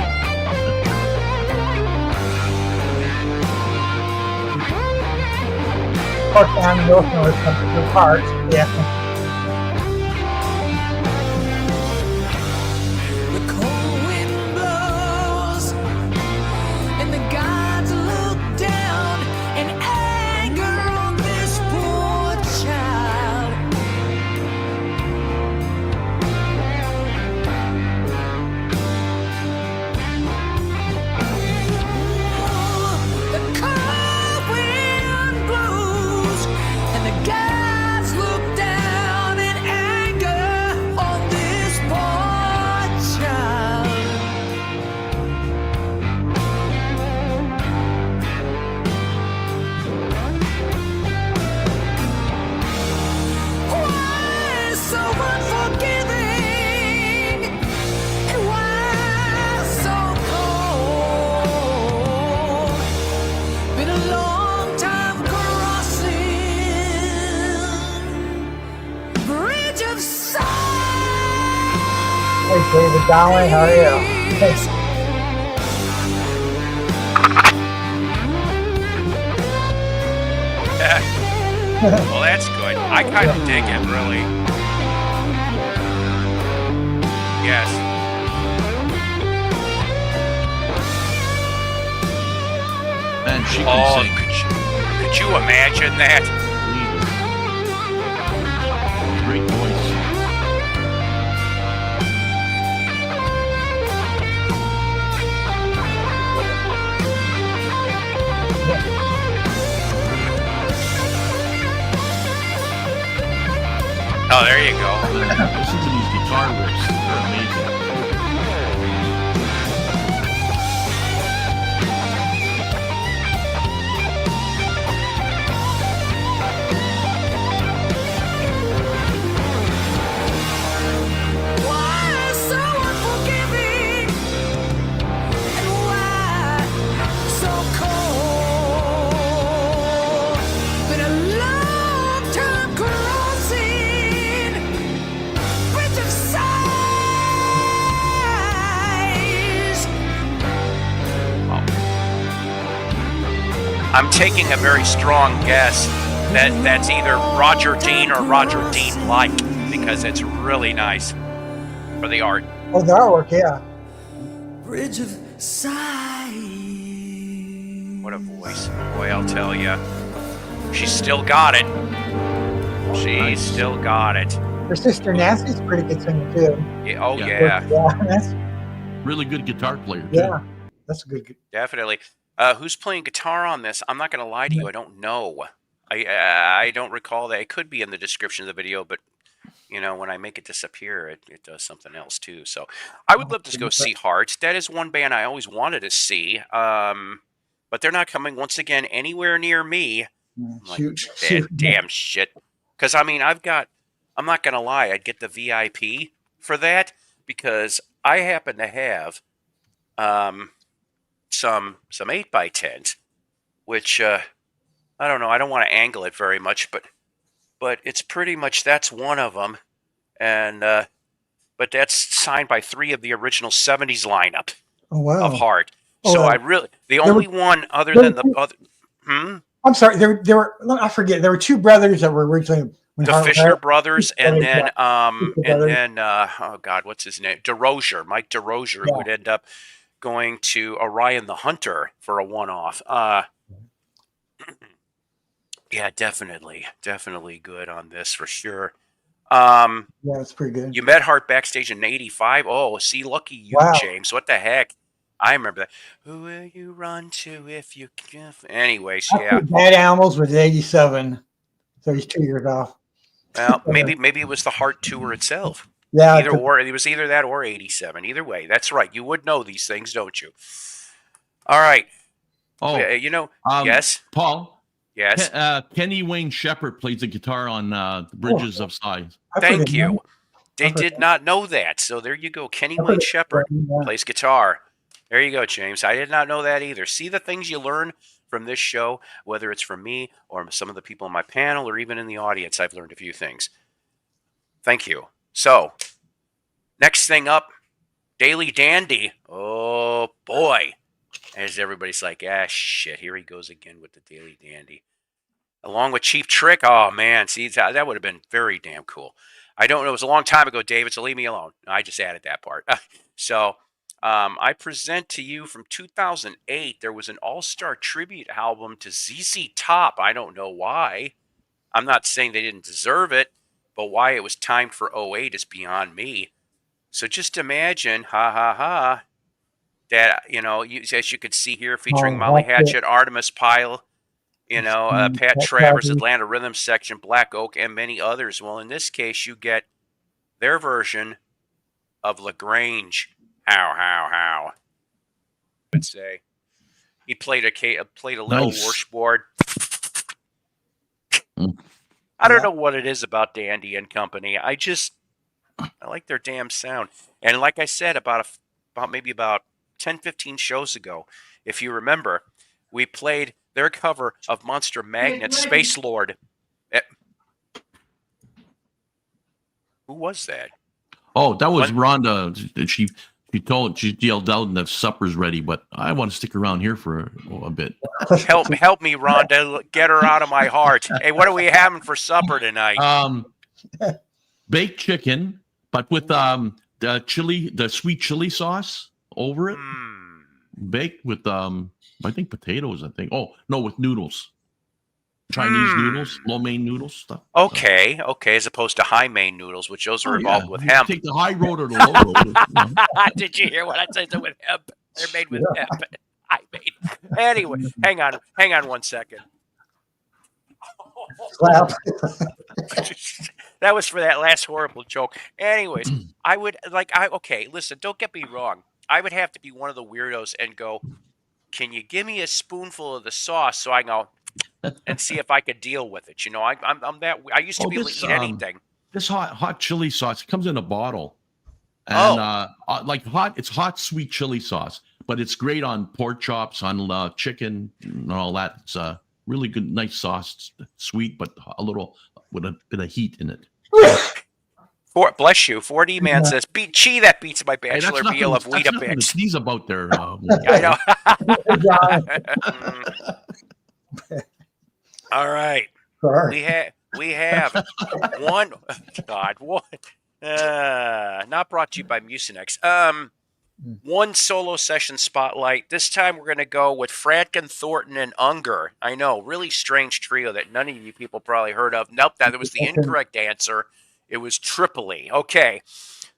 Of course, Ann Wilson was some good parts. Yeah. The cold wind blows, and the gods look down in anger on this poor child. The cold wind blows, and the gods look down in anger on this poor child. Why so unforgiving? And why so cold? Been a long time crossing bridge of sighs. Hey, David Dowling, how are you? Hey, Well, that's good. I kind of dig it, really. Yes. Man, she can Oh, sing. could you imagine that? Great voice. Oh, there you go. Listen to these guitar riffs. They're amazing. Why so unforgiving? And why so cold? Been a long time crossing bridge of sighs. I'm taking a very strong guess that that's either Roger Dean or Roger Dean like, because it's really nice for the art. oh, the artwork, yeah. Bridge of sighs. What a voice. Boy, I'll tell you. She's still got it. She's still got it. Her sister Nancy's a pretty good singer too. Yeah, oh, Yeah. yeah, That's, Really good guitar player, too. yeah, that's a good. definitely. Who's playing guitar on this? I'm not going to lie to you. I don't know. I don't recall that. It could be in the description of the video, but you know, when I make it disappear, it does something else too. So I would love to go see Heart. That is one band I always wanted to see, but they're not coming once again anywhere near me. Like, Shoot. damn shit. Because, I mean, I'm not going to lie, I'd get the VIP for that because I happen to have some 8x10s, which, I don't know, I don't want to angle it very much, but it's pretty much, that's one of them. And, but that's signed by 3 of the original 70s lineup of Heart. So I really, the only one other than the other, I'm sorry, there were, I forget, there were 2 brothers that were originally the Fisher brothers, and then oh God, what's his name? DeRozier, Mike DeRozier, who would end up going to Orion the Hunter for a one-off. Yeah, definitely good on this for sure. Yeah, it's pretty good. You met Hart backstage in '85. Oh, see, lucky you, James. What the heck? I remember that. Who will you run to if you can? Anyways, yeah. Bad Animals was '87, so he's 2 years off. Well, maybe it was the Heart tour itself. Yeah, or it was either that or '87. Either way, that's right. You would know these things, don't you? All right. Oh, yes, Paul. Yes. Kenny Wayne Shepherd plays the guitar on the Bridges of Sighs. Thank you. They did not know that, so there you go. Kenny Wayne Shepherd plays guitar. There you go, James. I did not know that either. See the things you learn from this show, whether it's from me or some of the people on my panel or even in the audience. I've learned a few things. Thank you. So, next thing up, Daily Dandy. Oh, boy. As everybody's like, shit, here he goes again with the Daily Dandy. Along with Cheap Trick. Oh, man. See, that would have been very damn cool. I don't know. It was a long time ago, David, so leave me alone. I just added that part. So, I present to you from 2008, there was an all-star tribute album to ZZ Top. I don't know why. I'm not saying they didn't deserve it, but why it was timed for '08 is beyond me. So just imagine, that, as you could see here, featuring Molly Hatchet, Artemis Pyle, Pat Travers, Atlanta Rhythm Section, Black Oak, and many others. Well, in this case, you get their version of LaGrange. How? I'd say he played a little washboard. I don't know what it is about Dandy and Company. I like their damn sound. And like I said, about 10, 15 shows ago, if you remember, we played their cover of Monster Magnet, Space Lord. Who was that? Oh, that was Rhonda. She yelled out and the supper's ready, but I want to stick around here for a bit. Help me, Rhonda. Get her out of my heart. Hey, what are we having for supper tonight? Baked chicken, but with the sweet chili sauce over it. Baked with I think potatoes. With noodles. Chinese noodles, lo mein noodles stuff. Okay. As opposed to high main noodles, which those are involved with hemp. Take the high road or the low road. Did you hear what I said? With hemp, they're made with hemp. High main. Anyway, hang on 1 second. Slap. That was for that last horrible joke. Anyways, listen, don't get me wrong. I would have to be one of the weirdos and go, can you give me a spoonful of the sauce so I can go and see if I could deal with it? I'm that. I used to be able to eat anything. This hot chili sauce comes in a bottle, and it's hot sweet chili sauce, but it's great on pork chops, on chicken, and all that. It's a really good, nice sauce, sweet but a little with a bit of heat in it. Bless you. 4D Man says, that beats my bachelor meal of Weetabix. Sneeze about there. I know. All right. Sorry. We have one. God, what? Not brought to you by Mucinex. One solo session spotlight. This time we're going to go with Fradkin, Thornton, and Unger. I know, really strange trio that none of you people probably heard of. Nope, that was the incorrect answer. It was Tripoli. Okay,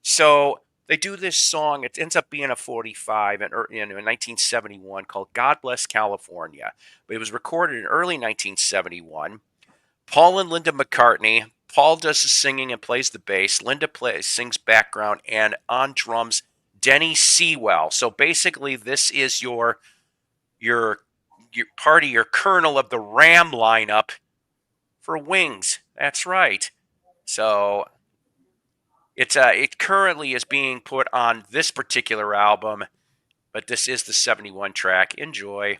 so they do this song. It ends up being a 45 in 1971 called God Bless California. But it was recorded in early 1971. Paul and Linda McCartney. Paul does the singing and plays the bass. Linda sings background, and on drums, Denny Sewell. So basically, this is your part of your Colonel of the Ram lineup for Wings. That's right. So it currently is being put on this particular album, but this is the 71 track. Enjoy.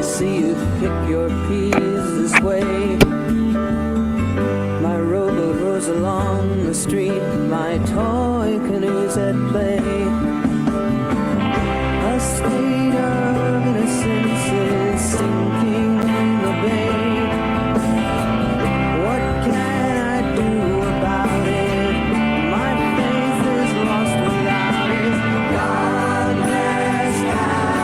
See you pick your peas this way. My rowboat rows along the street, my toy canoes at play. A state of innocence is sinking in the bay. What can I do about it? My faith is lost without it. God bless California.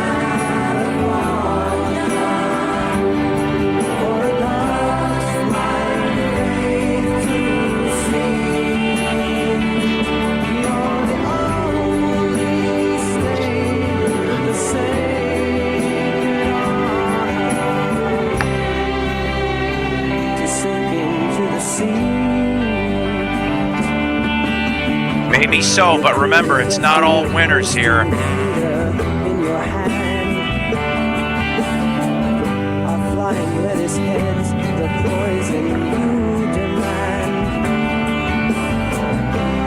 Maybe so, but remember, it's not all winners here. In your hand are flying lettuce heads, the poison you demand.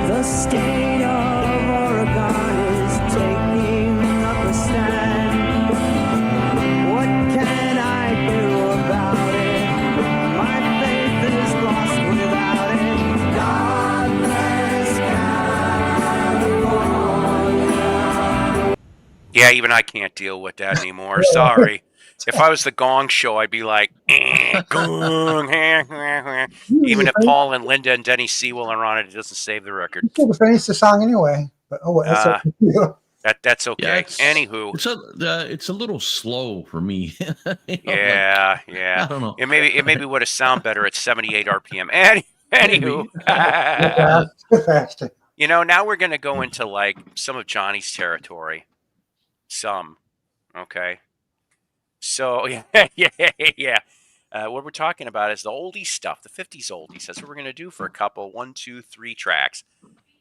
The state of Oregon is taking up a stand. What can I do about it? My faith is lost without it. God bless California. Yeah, even I can't deal with that anymore. Sorry. If I was the Gong Show, I'd be like, gong. Even if Paul and Linda and Denny Sewell are on it, it doesn't save the record. You could finish the song anyway. But that's up to you. That's okay. Yeah, Anywho, it's a little slow for me. yeah. I don't know. It maybe would have sound better at 78 RPM. Anywho, Faster. now we're gonna go into like some of Johnny's territory. Some, okay. So yeah. What we're talking about is the oldie stuff, the 50s oldies. That's what we're gonna do for a couple, 1, 2, 3 tracks.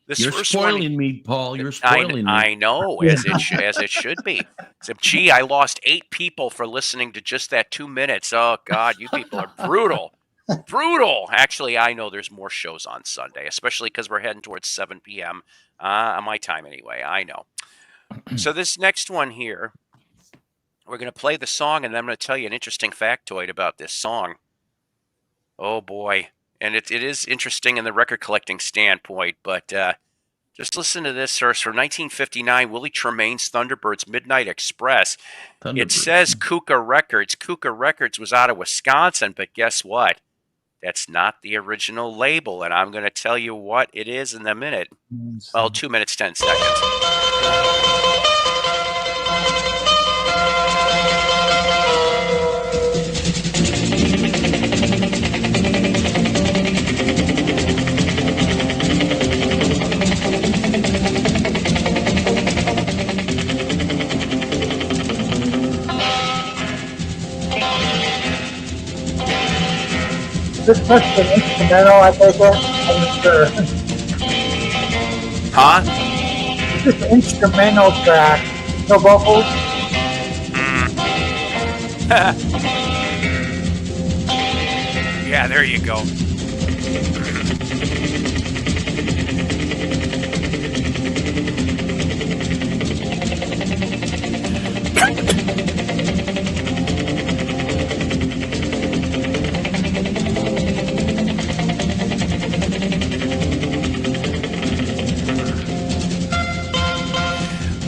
This You're first spoiling me, Paul. You're spoiling me. I know, as it should be. So, gee, I lost 8 people for listening to just that 2 minutes. Oh God, you people are brutal. Brutal. Actually, I know there's more shows on Sunday, especially because we're heading towards 7 p.m. On my time anyway. I know. So this next one here, we're going to play the song, and then I'm going to tell you an interesting factoid about this song. Oh, boy. And it is interesting in the record collecting standpoint, but just listen to this first. From 1959, Willie Tremaine's Thunderbirds Midnight Express. It says Kuka Records. Kuka Records was out of Wisconsin, but guess what? That's not the original label, and I'm going to tell you what it is in a minute. Well, 2 minutes, 10 seconds. This must be an instrumental, I take it. I'm not sure. Huh? It's just an instrumental track. No vocals. Yeah, there you go.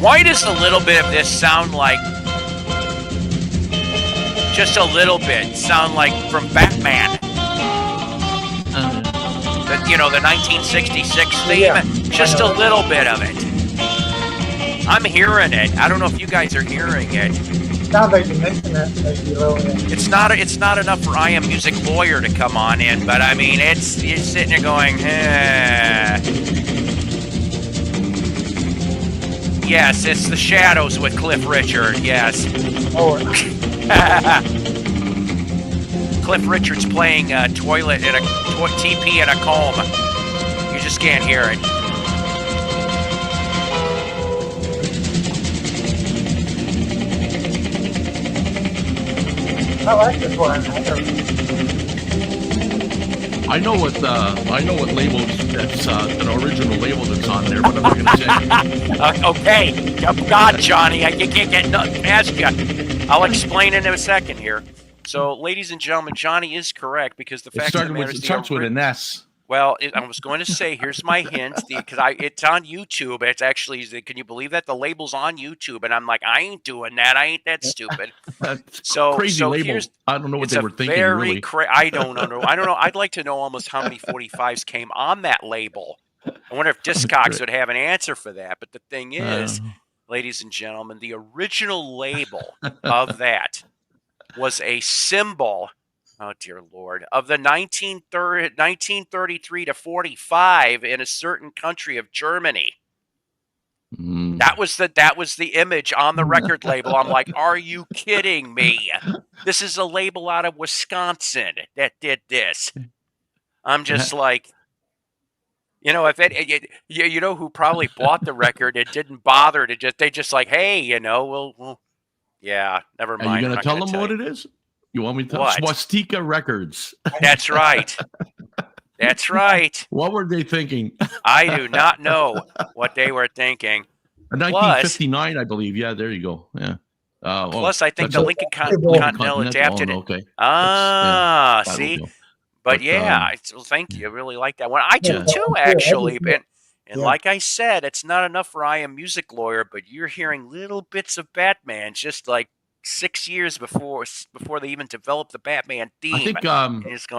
Why does a little bit of this sound like, just a little bit, sound like from Batman? The 1966 theme? Yeah, just a little bit of it. I'm hearing it. I don't know if you guys are hearing it. Sounds like you mentioned it. Maybe a little bit. It's not enough for I Am Music Lawyer to come on in, but I mean, you're sitting there going, Yes, it's The Shadows with Cliff Richard. Yes. Oh, Cliff Richard's playing toilet in a TP in a comb. You just can't hear it. I like this one. I know what labels that's an original label that's on there. What am I going to say? Okay. Oh, God, Johnny, I can't get nothing past you. I'll explain in a second here. So, ladies and gentlemen, Johnny is correct because the fact of the matter is It starts with an S. Well, I was going to say, here's my hint, because it's on YouTube. It's actually, can you believe that? The label's on YouTube, and I'm like, I ain't doing that. I ain't that stupid. So crazy label. I don't know what they were thinking, really. I don't know. I'd like to know almost how many 45s came on that label. I wonder if Discogs would have an answer for that. But the thing is, ladies and gentlemen, the original label of that was a symbol. Oh, dear Lord. Of the 1933 to 45 in a certain country of Germany. That was the image on the record label. I'm like, are you kidding me? This is a label out of Wisconsin that did this. I'm just like, you know, you know who probably bought the record and didn't bother to they just like, hey, you know, we'll yeah, never mind. Are you going to tell them what it is? You want me to tell? What? Swastika Records. That's right. That's right. What were they thinking? I do not know what they were thinking. 1959, I believe. Yeah, there you go. Yeah. Plus, I think the Lincoln Continental adapted it. Okay. See? But yeah, thank you. I really like that one. I do too, actually. And like I said, it's not enough for I Am Music Lawyer, but you're hearing little bits of Batman just like 6 years before they even developed the Batman theme. I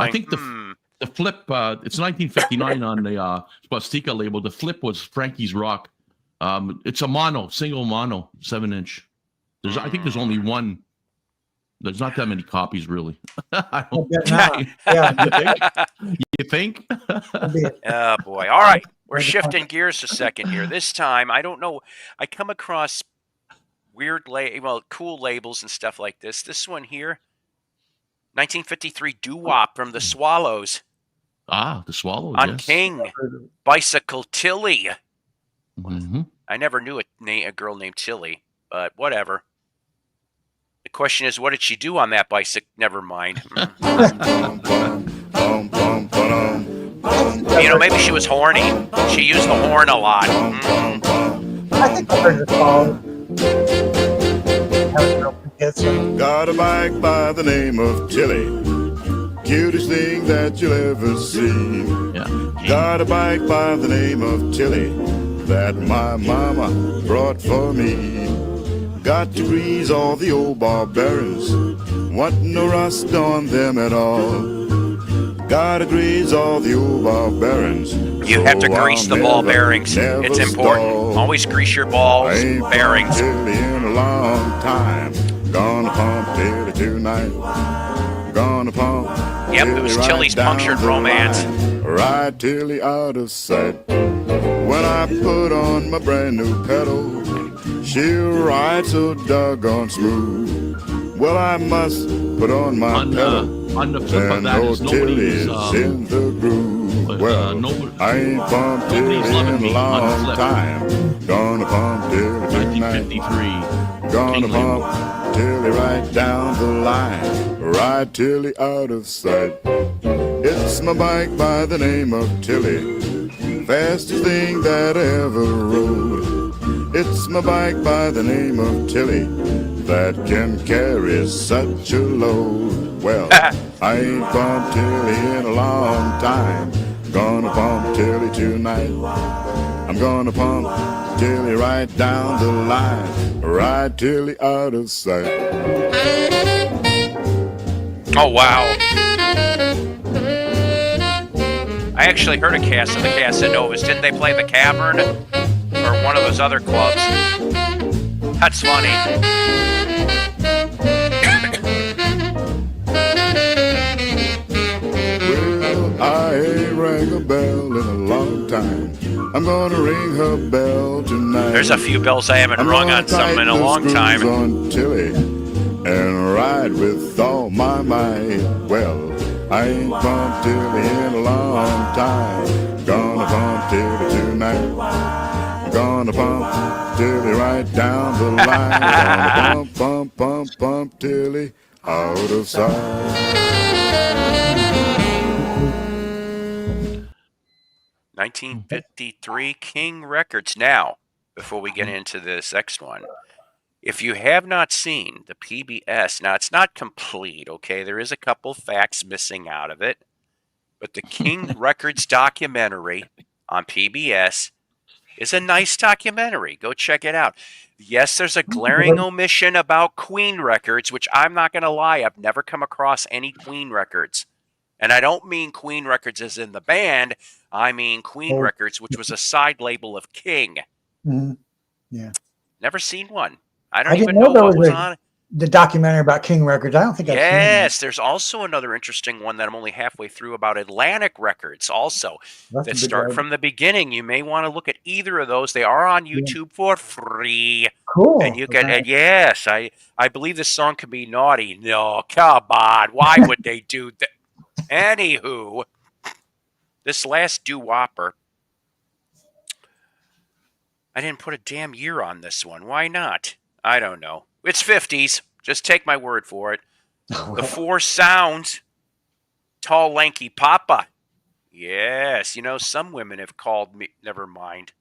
think the flip. It's 1959 on the Swastika label. The flip was Frankie's Rock. It's a single mono 7-inch. I think there's only one. There's not that many copies, really. I don't You think? Oh boy! All right, we're shifting gears a second here. This time, I don't know. I come across weird, cool labels and stuff like this. This one here, 1953 doo-wop from the Swallows. Ah, the Swallows. On yes. King, Bicycle Tilly. Mm-hmm. I never knew a girl named Tilly, but whatever. The question is, what did she do on that bicycle? Never mind. You know, maybe she was horny. She used the horn a lot. I think I heard it called. Got a bike by the name of Tilly, cutest thing that you'll ever see. Yeah. Got a bike by the name of Tilly that my mama brought for me. Got to grease all the old ball bearings, want no rust on them at all. Gotta grease all the old ball bearings. You have to grease the ball bearings. It's important. Always grease your balls, bearings. Tilly in a long time. Gonna pump Tilly tonight. Gonna pump. Yep, it was Tilly's Punctured Romance. Ride Tilly out of sight. When I put on my brand new pedal, she'll ride so doggone smooth. Well, I must put on my pedal. On the flip of that is nobody's in the groove. Well, I ain't pumped Tilly in a long time. Gonna pump Tilly tonight. 1953. Gonna pump Tilly right down the line. Ride Tilly out of sight. It's my bike by the name of Tilly, fastest thing that I ever rode. It's my bike by the name of Tilly that can carry such a load. Well, I ain't pumped Tilly in a long time. Gonna pump Tilly tonight. I'm gonna pump Tilly right down the line. Ride Tilly out of sight. Oh, wow. I actually heard a cast of the Casanovas. Didn't they play the Cavern? Or one of those other clubs? That's funny. Well, I ain't rang a bell in a long time. I'm gonna ring her bell tonight. There's a few bells I haven't I'm rung gonna on something in a tighten the long screws time. on Tilly and ride with all my might. Well, I ain't pumped Tilly in a long time. Gonna pump Tilly tonight. Gonna pump Tilly right down the line. Gonna pump Tilly out of sight. 1953 King Records. Now, before we get into this next one, if you have not seen the PBS, now it's not complete, okay? There is a couple facts missing out of it, but the King Records documentary on PBS is a nice documentary. Go check it out. Yes, there's a glaring omission about Queen Records, which I'm not going to lie, I've never come across any Queen Records. And I don't mean Queen Records as in the band. I mean Queen Records, which was a side label of King. Mm-hmm. Yeah. Never seen one. I don't even know what was on it. The documentary about King Records. I don't think I've seen it. Yes, there's also another interesting one that I'm only halfway through about Atlantic Records also that start from the beginning. You may want to look at either of those. They are on YouTube for free. Cool. And you can, and yes, I believe this song can be naughty. No, come on. Why would they do that? Anywho, this last doo-wopper, I didn't put a damn year on this one. Why not? I don't know. It's 50s. Just take my word for it. The Four Sounds, Tall Lanky Papa. Yes, you know, some women have called me. Never mind.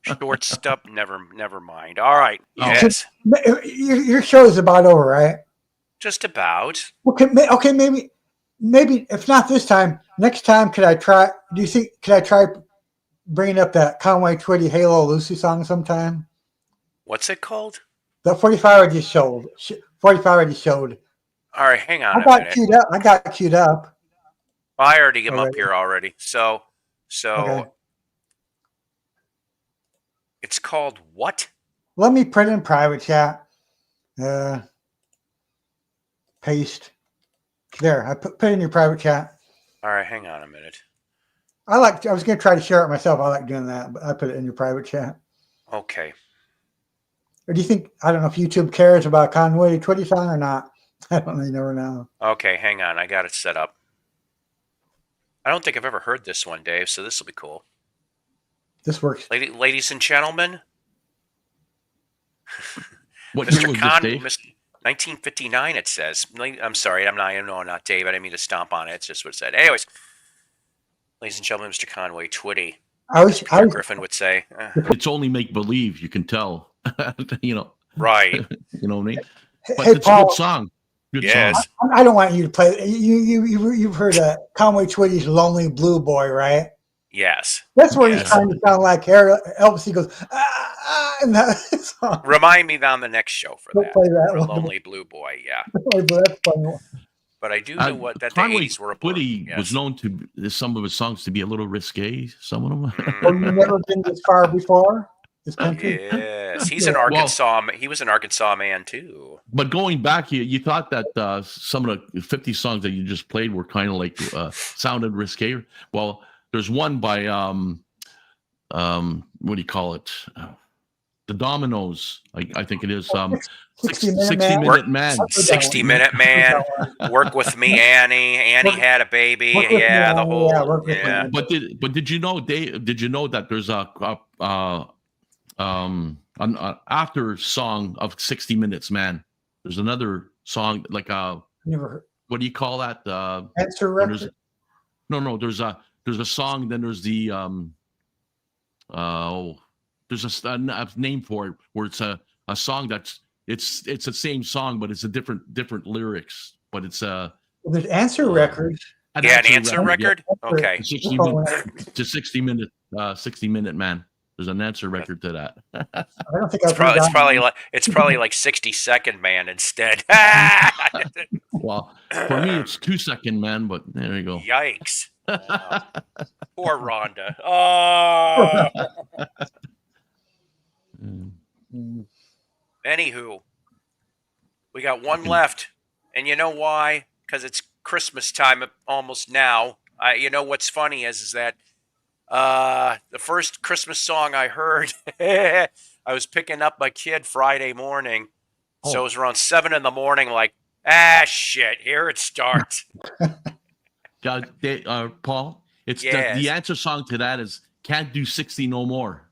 Short stuff. Never mind. All right. Yes. Your show is about over, right? Just about. Okay, maybe if not this time, next time could I try? Do you think could I try bringing up that Conway Twitty Halo Lucy song sometime? What's it called? The 45 I just showed. 45 I just showed. All right, hang on. I got queued up. Well, I already am up here already. So okay. It's called what? Let me print in private chat. Paste. There, I put it in your private chat. All right, hang on a minute. I was going to try to share it myself. I like doing that, but I put it in your private chat. Okay. Or do you think, I don't know if YouTube cares about Conway Twitty song or not? I don't know. You never know. Okay, hang on. I got it set up. I don't think I've ever heard this one, Dave, so this will be cool. This works. Ladies and gentlemen. What year was this, Dave? 1959, it says. I'm sorry. Not Dave. I didn't mean to stomp on it. It's just what it said. Anyways, ladies and gentlemen, Mr. Conway Twitty. Peter Griffin would say. It's only make-believe, you can tell. You know. Right. You know what I mean? But hey, it's Paul, a good song. Good song. I don't want you to play. You've heard Conway Twitty's Lonely Blue Boy, right? Yes. That's where he's trying to sound like Elvis. He goes, in that song. Remind me on the next show for that. Play that for Lonely Blue Boy, yeah. That's funny. But I do know that the Conway 80s were Twitty was known to some of his songs to be a little risque. Some of them. Well, you've never been this far before. This country. Yes, he's an Arkansas. He was an Arkansas man too. But going back, you thought that some of the 50 songs that you just played were kind of like sounded risque. Well, there's one by what do you call it? The Dominoes, I think it is. 60 Minute Man. 60 Minute Man. Work with me, Annie. Annie had a baby. Yeah, the whole. Yeah. But did you know, Dave? Did you know that there's an after song of 60 Minutes Man? There's another song like what do you call that? Answer record. No. There's a song. Then there's the there's a name for it where it's a song that's it's the same song, but it's a different lyrics. But it's there's Answer Records. An answer record. Yeah. Okay. 60 minute man. There's an answer record to that. I don't think it's probably like 60-second man instead. Well, for me it's 2-second man, but there you go. Yikes. Poor Rhonda. Oh. Anywho, we got one left, and you know why? Because it's Christmas time almost now. You know what's funny is that The first Christmas song I heard, I was picking up my kid Friday morning. So it was around 7 in the morning, like, shit, here it starts. Paul, it's Yes. the answer song to that is Can't Do 60 No More.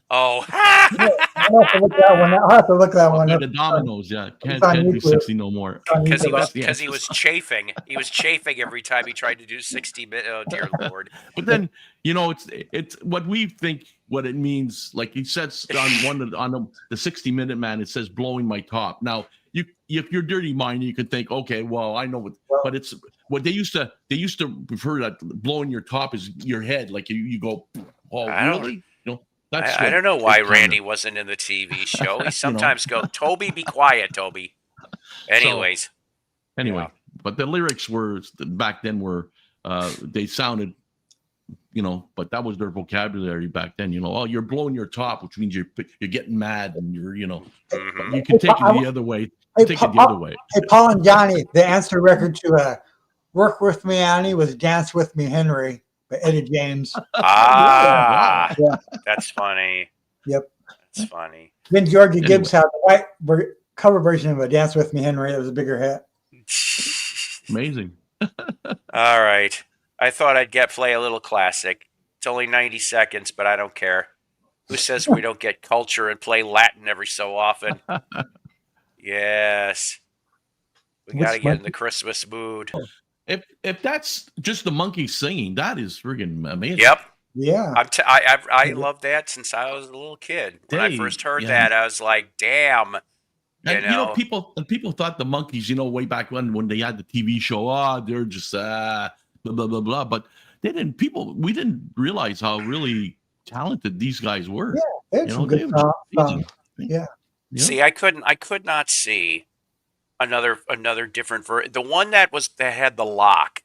Oh. I'll have to look that one. I'll have to look that one up. The Dominoes, yeah. Can't on do YouTube. 60 no more. Because he was chafing. He was chafing every time he tried to do 60 minutes. Oh, dear Lord. But then, it's what we think what it means. Like he says on the 60-minute man, it says blowing my top. Now, if you're dirty mind, you could think, okay, well, I know what, but it's what they used to refer that blowing your top is your head. Like you go, oh, really? I don't know why Randy wasn't in the TV show. He sometimes go, Toby, be quiet, Toby. Anyways. Anyway, but the lyrics were back then they sounded, but that was their vocabulary back then. Oh, you're blowing your top, which means you're getting mad and you're, you can take it the other way. Hey, Paul and Johnny, the answer record to Work With Me, Annie was Dance With Me, Henry. Eddie James. Yeah. That's funny. Yep. That's funny. Then Georgia Gibbs had the white cover version of a Dance With Me, Henry. It was a bigger hit. Amazing. All right. I thought I'd play a little classic. It's only 90 seconds, but I don't care. Who says we don't get culture and play Latin every so often? Yes. We got to get in the Christmas mood. If that's just the monkey singing, that is friggin' amazing. Yep. Yeah. I love that since I was a little kid. When I first heard that, I was like, damn. People thought the monkeys, way back when they had the TV show, they're just blah blah blah blah. But we didn't realize how really talented these guys were. Yeah, it's good songs. Yeah. See, I could not see another different the one that had the lock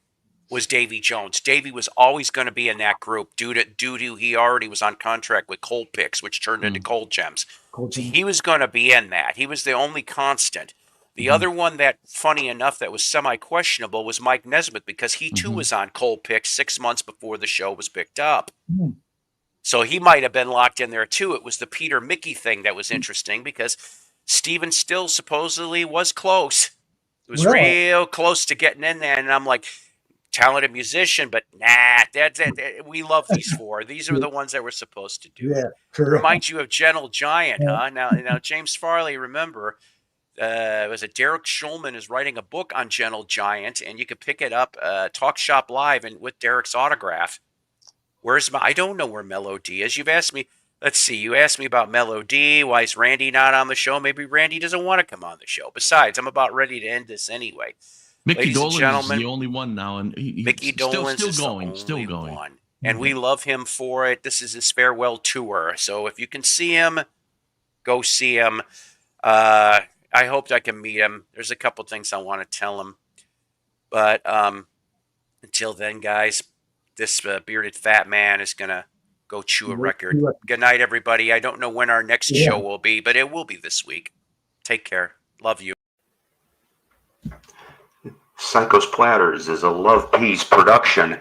was Davy Jones. Davy was always going to be in that group due to he already was on contract with Cold Picks, which turned into Cold Gems. He was going to be in that. He was the only constant. The other one that, funny enough, that was semi-questionable was Mike Nesmith, because he too was on Cold Picks 6 months before the show was picked up. So he might have been locked in there too. It was the Peter Mickey thing that was interesting, because Steven Still supposedly was close. It was real close to getting in there. And I'm like, talented musician, but nah, we love these four. These are the ones that we're supposed to do. Yeah, correct. Reminds you of Gentle Giant, huh? Now James Farley, remember, was it Derek Schulman is writing a book on Gentle Giant, and you could pick it up, Talk Shop Live, and with Derek's autograph. I don't know where Melody is. You've asked me. Let's see. You asked me about Melody. Why is Randy not on the show? Maybe Randy doesn't want to come on the show. Besides, I'm about ready to end this anyway. Mickey Dolenz is the only one now, and Mickey Dolenz is still going. One. And we love him for it. This is his farewell tour. So if you can see him, go see him. I hope I can meet him. There's a couple things I want to tell him. But until then, guys, this bearded fat man is going to go chew a record. Good night, everybody. I don't know when our next show will be, but it will be this week. Take care. Love you. Psycho's Platters is a Love Peace production.